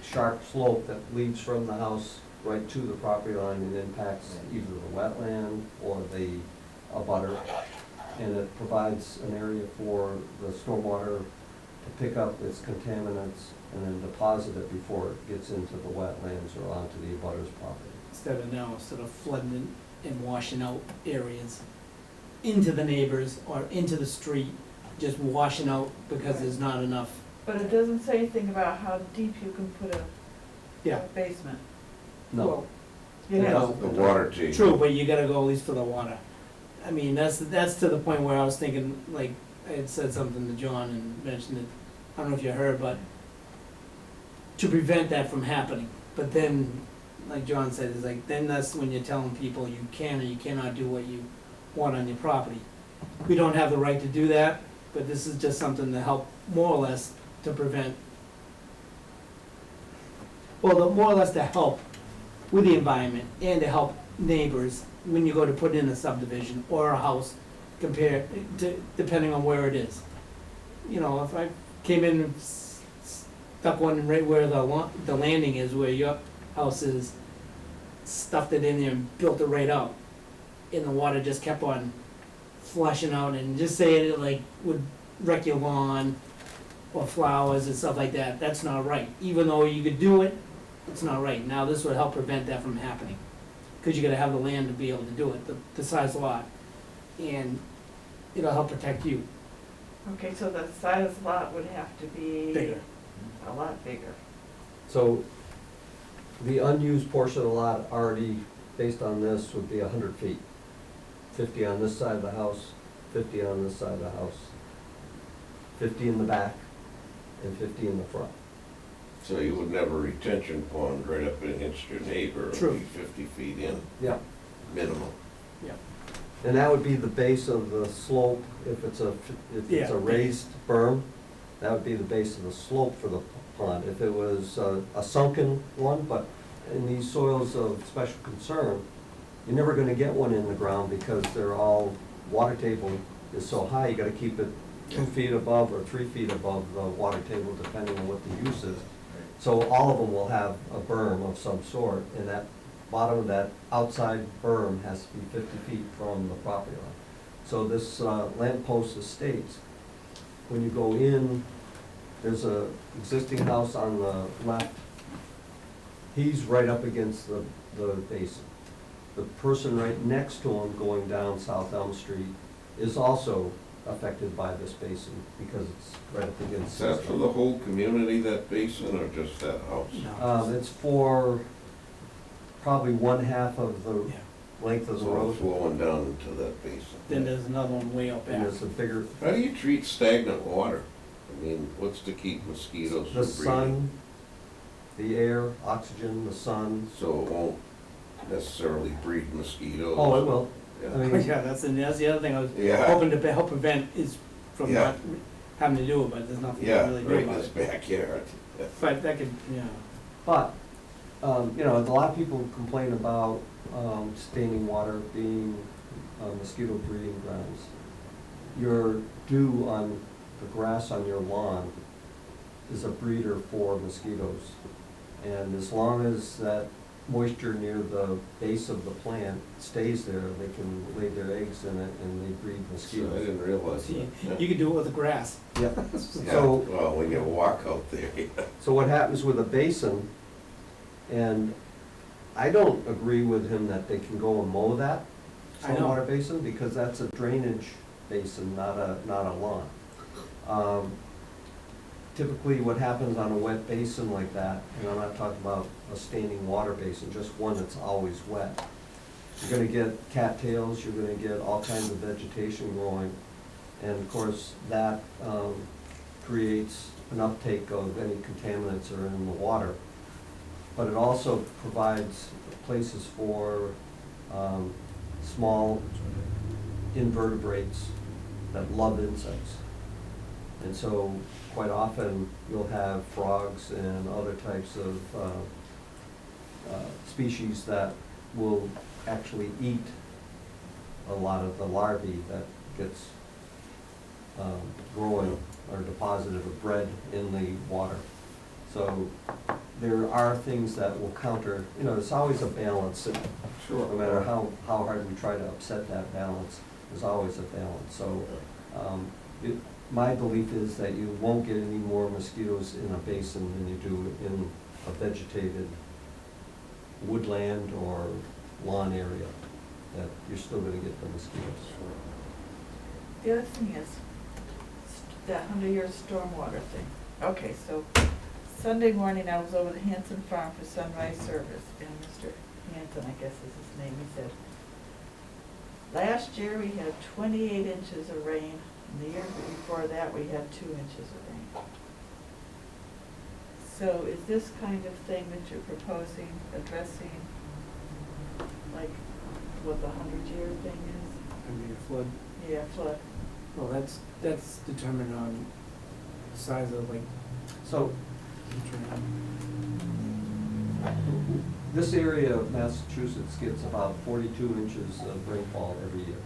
sharp slope that leads from the house right to the property line and impacts either the wetland or the abutter. And it provides an area for the stormwater to pick up its contaminants and then deposit it before it gets into the wetlands or onto the abutter's property. Instead of flooding and washing out areas into the neighbors or into the street, just washing out because there's not enough. But it doesn't say anything about how deep you can put a basement. No. You have- The water table. True, but you gotta go at least for the water. I mean, that's to the point where I was thinking, like, I had said something to John and mentioned it, I don't know if you heard, but to prevent that from happening. But then, like John said, is like, then that's when you're telling people you can or you cannot do what you want on your property. We don't have the right to do that, but this is just something to help more or less to prevent, more or less to help with the environment and to help neighbors when you go to put in a subdivision or a house, depending on where it is. You know, if I came in and stuck one right where the landing is, where your house is, stuffed it in there and built it right out, and the water just kept on flushing out, and just say it like would wreck your lawn or flowers and stuff like that, that's not right. Even though you could do it, it's not right. Now this would help prevent that from happening, because you gotta have the land to be able to do it, the size lot, and it'll help protect you. Okay, so the size lot would have to be Bigger. a lot bigger. So the unused portion of the lot already, based on this, would be 100 feet. 50 on this side of the house, 50 on this side of the house, 50 in the back, and 50 in the front. So you wouldn't have a retention pond right up against your neighbor. It True. would be 50 feet in, Yeah. minimum. And that would be the base of the slope, if it's a Yeah. raised berm, that would be the base of the slope for the pond. If it was a sunken one, but in these soils of special concern, you're never gonna get one in the ground because they're all, water table is so high, you gotta keep it 2 feet above or 3 feet above the water table, depending on what the use is. So all of them will have a berm of some sort, and that bottom of that outside berm has to be 50 feet from the property line. So this lamp post estates, when you go in, there's a existing house on the left. He's right up against the basin. The person right next to him going down South Elm Street is also affected by this basin because it's right up against. Is that for the whole community, that basin, or just that house? No. It's for probably 1/2 of the Yeah. length of the So road. it's flowing down into that basin. Then there's another one way up And back. there's a bigger, How do you treat stagnant water? I mean, what's to keep mosquitoes from the breeding? sun, the air, oxygen, the sun. So it won't necessarily breed mosquitoes? Oh, it will. Yeah. I mean, Yeah, that's the other thing I was Yeah. hoping to help prevent is from Yeah. not having to do it, but there's nothing to Yeah, really do right in about his it. backyard. But that could, yeah. But, you know, a lot of people complain about standing water being mosquito breeding grounds. You're due on the grass on your lawn is a breeder for mosquitoes. And as long as that moisture near the base of the plant stays there, they can lay their eggs in it and they breed So I mosquitoes. didn't realize See, that. you could do it with the grass. Yeah. Yeah, So, well, when you walk out there, so what happens with a basin, and I don't agree with him that they can go and mow that I know. stormwater basin, because that's a drainage basin, not a lawn. Typically, what happens on a wet basin like that, and I'm not talking about a standing water basin, just one that's always wet, you're gonna get cattails, you're gonna get all kinds of vegetation growing, and of course, that creates an uptake of any contaminants that are in the water. But it also provides places for small invertebrates that love insects. And so quite often you'll have frogs and other types of species that will actually eat a lot of the larvae that gets growing or deposited or bred in the water. So there are things that will counter, there's always a balance. No matter how hard we try to upset that balance, there's always a balance. So my belief is that you won't get any more mosquitoes in a basin than you do in a vegetated woodland or lawn area, that you're still gonna get the mosquitoes. The other thing is, that 100-year stormwater thing. Okay, so Sunday morning, I was over to Hanson Farm for sunrise service, and Mr. Hanson, I guess is his name, he said, last year we had 28 inches of rain, and the year before that we had 2 inches of rain. So is this kind of thing that you're proposing, addressing, like what the 100-year thing is? I mean, a flood. Yeah, flood. Well, that's determined on the size of like. So this area of Massachusetts gets about 42 inches of rainfall every year,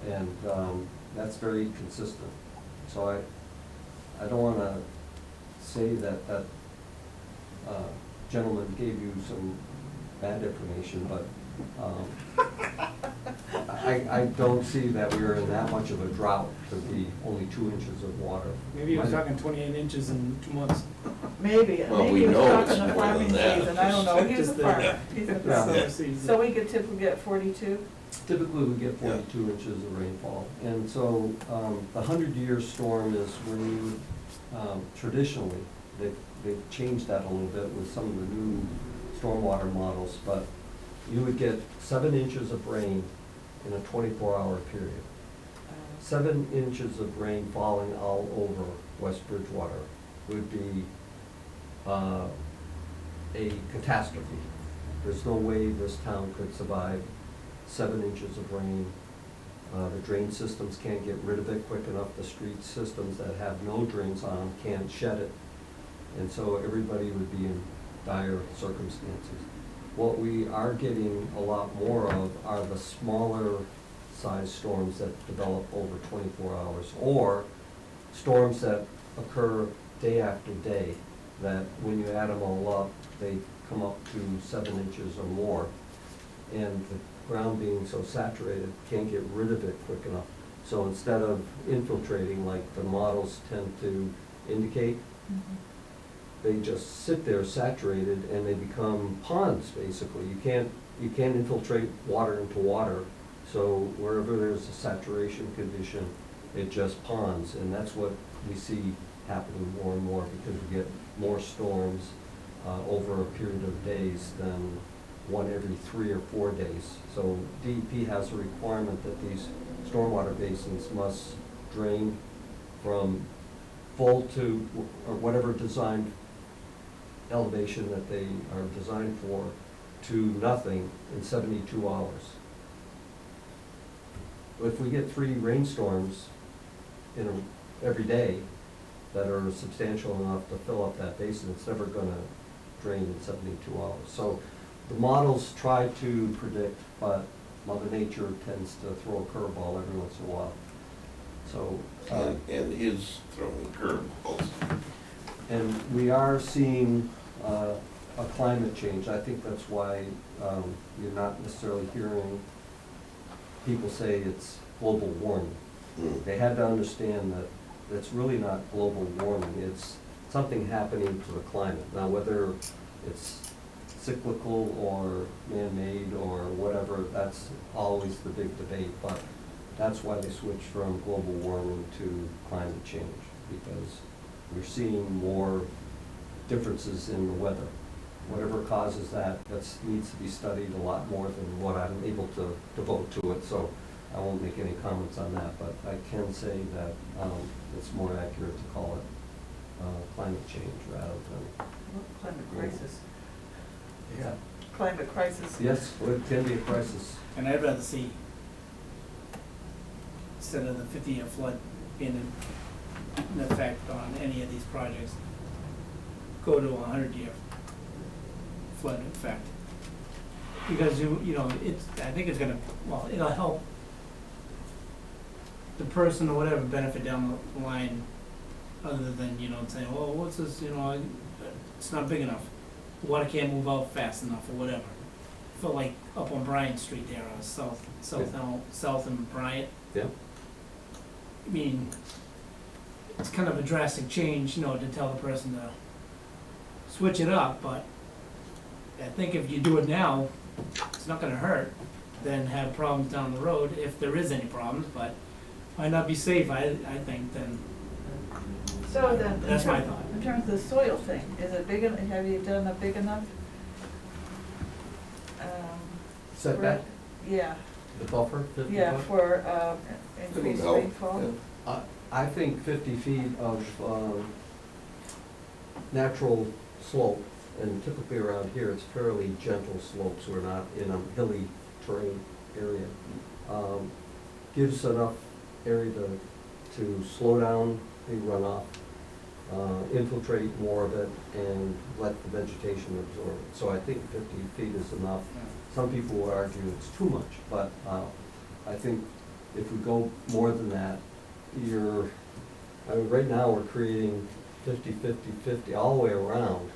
and that's very consistent. So I don't want to say that that gentleman gave you some bad information, but I don't see that we're in that much of a drought to be only 2 inches of water. Maybe he was talking 28 inches in 2 months. Maybe, Well, maybe we he was know talking it's the more farming than that. season, I don't know, he's a Just the- farmer, he's a Yeah. farmer. Summer season. So we could typically get 42? Typically, we get 42 inches of rainfall. And so the 100-year storm is when you, traditionally, they've changed that a little bit with some of the new stormwater models, but you would get 7 inches of rain in a 24-hour period. 7 inches of rain falling all over West Bridgewater would be a catastrophe. There's no way this town could survive 7 inches of rain. The drain systems can't get rid of it quick enough. The street systems that have no drains on them can't shed it. And so everybody would be in dire circumstances. What we are getting a lot more of are the smaller size storms that develop over 24 hours, or storms that occur day after day, that when you add them all up, they come up to 7 inches or more. And the ground being so saturated, can't get rid of it quick enough. So instead of infiltrating like the models tend to indicate, they just sit there saturated and they become ponds, basically. You can't infiltrate water into water. So wherever there's a saturation condition, it just ponds. And that's what we see happening more and more, because we get more storms over a period of days than one every 3 or 4 days. So DEP has a requirement that these stormwater basins must drain from full to, or whatever design elevation that they are designed for, to nothing in 72 hours. If we get 3 rainstorms every day that are substantial enough to fill up that basin, it's never going to drain in 72 hours. So the models try to predict, but Mother Nature tends to throw a curveball every once in a while. So, And is throwing curveballs. and we are seeing a climate change. I think that's why you're not necessarily hearing people say it's global warming. Mm. They had to understand that it's really not global warming, it's something happening to the climate. Now, whether it's cyclical or man-made or whatever, that's always the big debate, but that's why they switched from global warming to climate change, because we're seeing more differences in the weather. Whatever causes that, needs to be studied a lot more than what I'm able to devote to it, so I won't make any comments on that, but I can say that it's more accurate to call it climate change rather than. Climate crisis. Yeah. Climate crisis. Yes, well, it can be a crisis. And I'd rather see, instead of the 50-year flood being in effect on any of these projects, go to a 100-year flood effect. Because I think it's gonna, well, it'll help the person or whatever benefit down the line, other than, saying, oh, what's this, it's not big enough. Water can't move out fast enough or whatever. I feel like up on Bryant Street there, south and Bryant. Yeah. I mean, it's kind of a drastic change, to tell the person to switch it up, but I think if you do it now, it's not gonna hurt, then have problems down the road, if there is any problems, but might not be safe, I think, then. So then, That's my thought. in terms of the soil thing, is it big enough, have you done a big enough? Setback, Yeah, the buffer, 50 yeah, foot? for increased Help, rainfall. yeah. I think 50 feet of natural slope, and typically around here, it's fairly gentle slopes, we're not in a hilly terrain area. Gives enough area to slow down the runoff, infiltrate more of it, and let the vegetation absorb it. So I think 50 feet is enough. Some people would argue it's too much, but I think if we go more than that, right now we're creating 50, 50, 50 all the way around.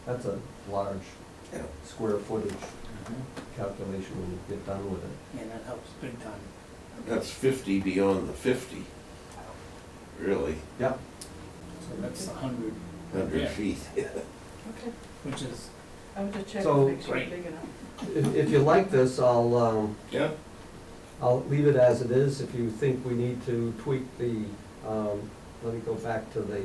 That's a large Yeah. square footage calculation when you get done with it. And that helps big time. That's 50 beyond the 50, really, Yep. So that's 100. 100 Yeah. feet. Okay, Which is, I would just check So- to make sure it's Great. big enough. If you like this, Yeah, I'll leave it as it is. If you think we need to tweak the, let me go back to the,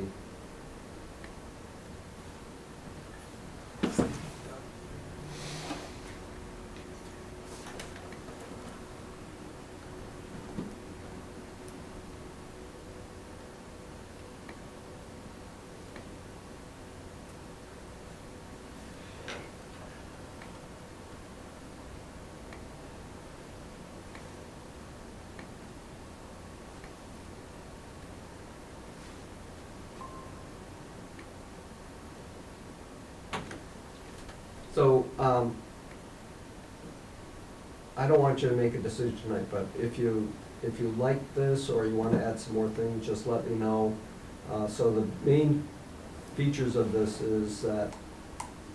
so, I don't want you to make a decision tonight, but if you like this or you want to add some more things, just let me know. So the main features of this is that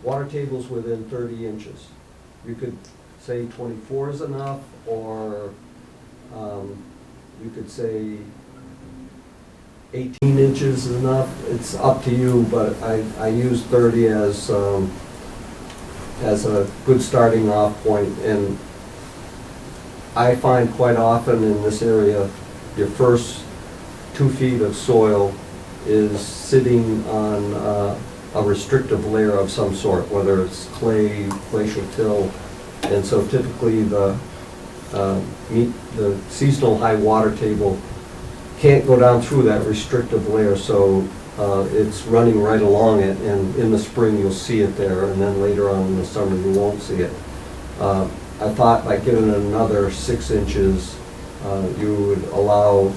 water table's within 30 inches. You could say 24 is enough, or you could say 18 inches is enough. It's up to you, but I use 30 as a good starting off point. And I find quite often in this area, your first 2 feet of soil is sitting on a restrictive layer of some sort, whether it's clay, glacial till. And so typically the seasonal high water table can't go down through that restrictive layer, so it's running right along it, and in the spring you'll see it there, and then later on in the summer you won't see it. I thought by giving it another 6 inches, you would allow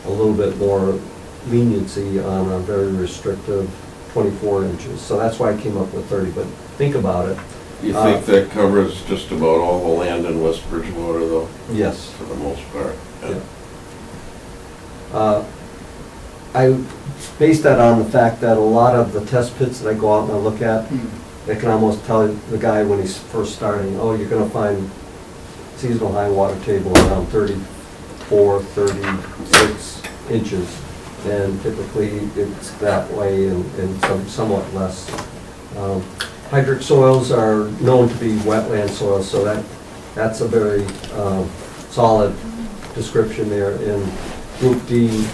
a little bit more leniency on a very restrictive 24 inches. So that's why I came up with 30, but think about it. you think that covers just about all the land in West Bridgewater, though, Yes. for the most part? Yeah. I based that on the fact that a lot of the test pits that I go out and I look at, I can almost tell the guy when he's first starting, oh, you're gonna find seasonal high water table around 34, 36 inches. And typically it's that way and somewhat less. Hydric soils are known to be wetland soils, so that's a very solid description there. In Group D,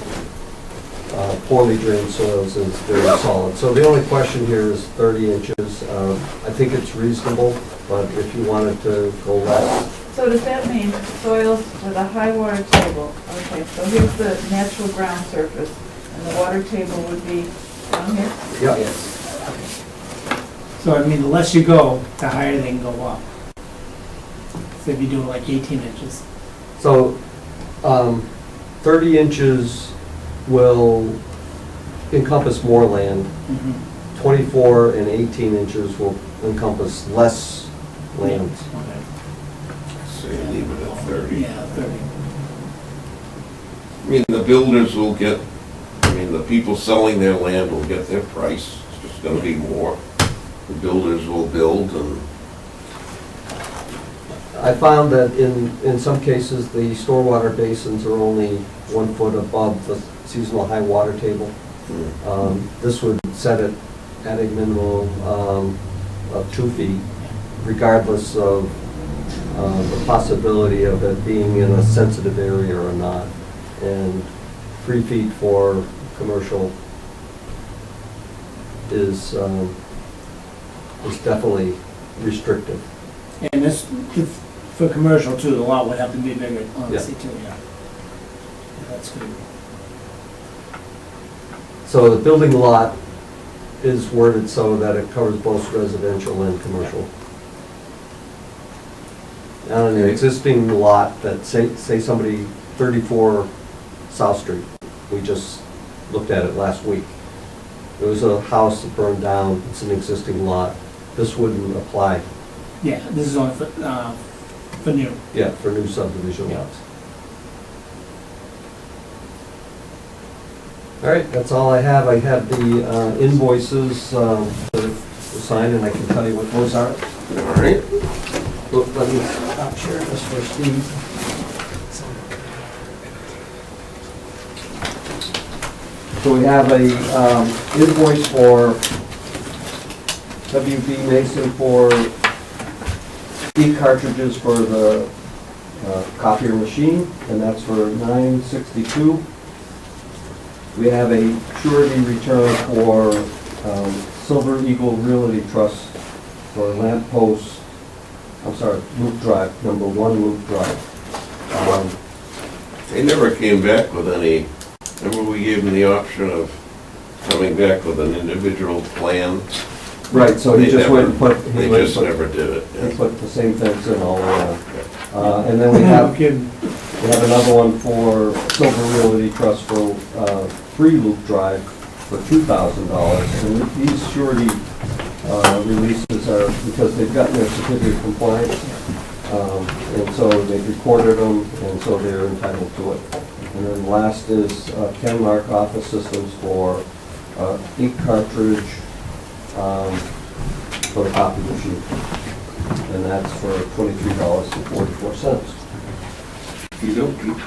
poorly drained soils is very solid. So the only question here is 30 inches. I think it's reasonable, but if you wanted to go less. So does that mean soils with a high water table? Okay, so here's the natural ground surface, and the water table would be down here? Yeah. So I mean, the less you go, the higher they can go up. So if you do like 18 inches. So 30 inches will encompass more land. 24 and 18 inches will encompass less land. Okay. Say leave it at 30. Yeah, 30. I mean, the builders will get, I mean, the people selling their land will get their price. It's just gonna be more. The builders will build and I found that in some cases, the stormwater basins are only 1 foot above the seasonal high water table. This would set it at a minimum of 2 feet, regardless of the possibility of it being in a sensitive area or not. And 3 feet for commercial is definitely restrictive. And this, for commercial too, the lot would have to be bigger, honestly, too, yeah. That's good. So the building lot is worded so that it covers both residential and commercial. On an existing lot that, say somebody, 34 South Street, we just looked at it last week. There was a house that burned down, it's an existing lot. This wouldn't apply. Yeah, this is only for new. Yeah, for new subdivision Yeah. lots. All right, that's all I have. I have the invoices to sign, and I can tell you what those are. all right. Look, let me share this for Steve. So we have a invoice for WB Mason for e-cartridges for the copier machine, and that's for $962. We have a surety return for Silver Eagle Realty Trust for lamp posts, Loop Drive, number 1 Loop Drive. They never came back with any, remember we gave them the option of coming back with an individual plan? Right, so he They just never- went and put. They just never did it. He put the same fence in all around. And then we have another one for Silver Realty Trust for 3 Loop Drive for $2,000. And these surety releases are because they've gotten their certificate of compliance. And so they've recorded them, and so they're entitled to it. And then last is Kenmark Office Systems for ink cartridge for the copy machine. And that's for $23.44. You don't keep.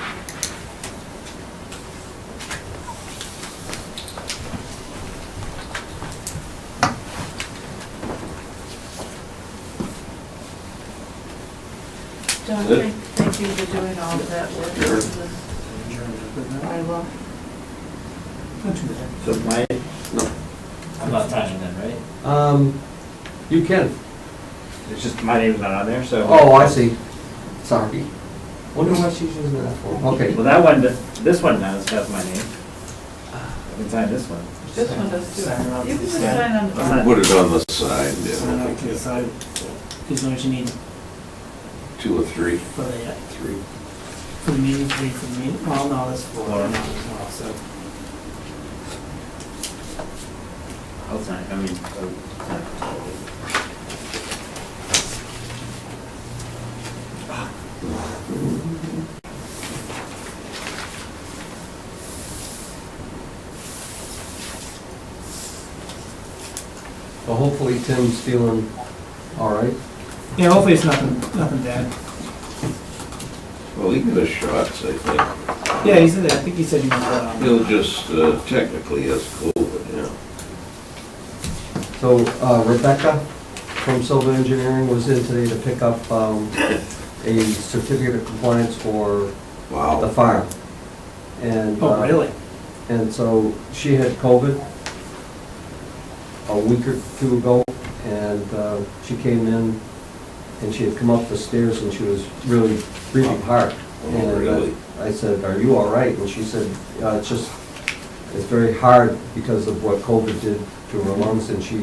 John, thank you for doing all of that work. Sure. Bylaw. Not too bad. So I'm not signing then, right? You can. It's just, my name's not on there, so. Oh, I see. Sorry. Wonder why she's using that for. Okay. Well, that one, this one does have my name. I can sign this one. This one does too. Sign it off. You can just Yeah. sign on the front. Put it on the side, yeah, I Sign don't out think to the you- side, as long as you need 2 or 3. for the, 3. for the meeting, 3 for the meeting. Well, no, that's 4. Four. No, so. I'll sign, I mean, Well, hopefully Tim's feeling all right. Yeah, hopefully it's nothing bad. Well, he got his shots, I think. Yeah, he said that, I think he said he was, He'll just technically has COVID, yeah. So Rebecca from Silva Engineering was in today to pick up a certificate of compliance for the Wow. farm. And, oh, really? and so she had COVID a week or two ago, and she came in, and she had come up the stairs, and she was really breathing hard. Oh, And really? I said, "Are you all right?" And she said, "It's just, it's very hard because of what COVID did to her lungs, and she,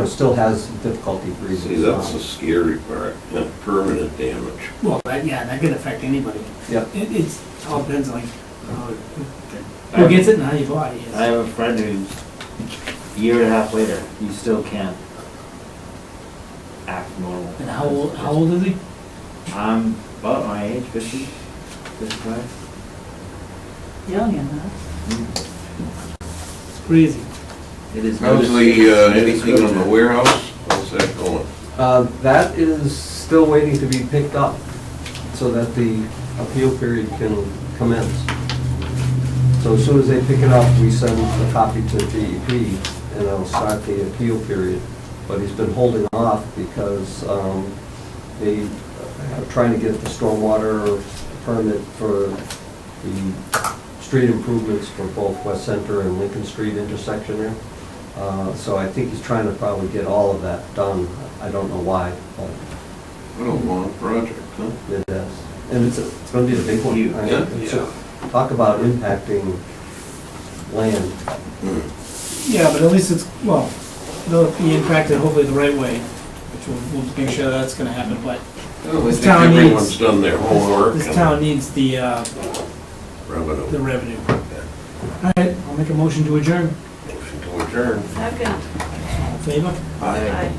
still has difficulty breathing." See, that's the scary part, yeah, permanent damage. Well, that could affect anybody. Yeah. It's all depends on, like, who gets it and how your body is. I have a friend who's a year and a half later, he still can't act normal. And how old is he? I'm about my age, 50, 55. Young enough. It's crazy. It is. How's the, anything on the warehouse? How's that going? That is still waiting to be picked up so that the appeal period can commence. So as soon as they pick it up, we send a copy to DEP and it'll start the appeal period. But he's been holding off because they are trying to get the stormwater permit for the street improvements for both West Center and Lincoln Street intersection there. So I think he's trying to probably get all of that done. I don't know why, but What a long project, huh? it is. And it's gonna be a big one. Huge. I mean, Yeah. so talk about impacting land. Yeah, but at least it's, well, they'll be impacted hopefully the right way, which we'll make sure that's gonna happen, but Well, I This think town everyone's needs- done their homework. this and town needs the Revenue. revenue. All right, I'll make a motion to adjourn. Motion to adjourn. Second. All in favor? Aye. Aye.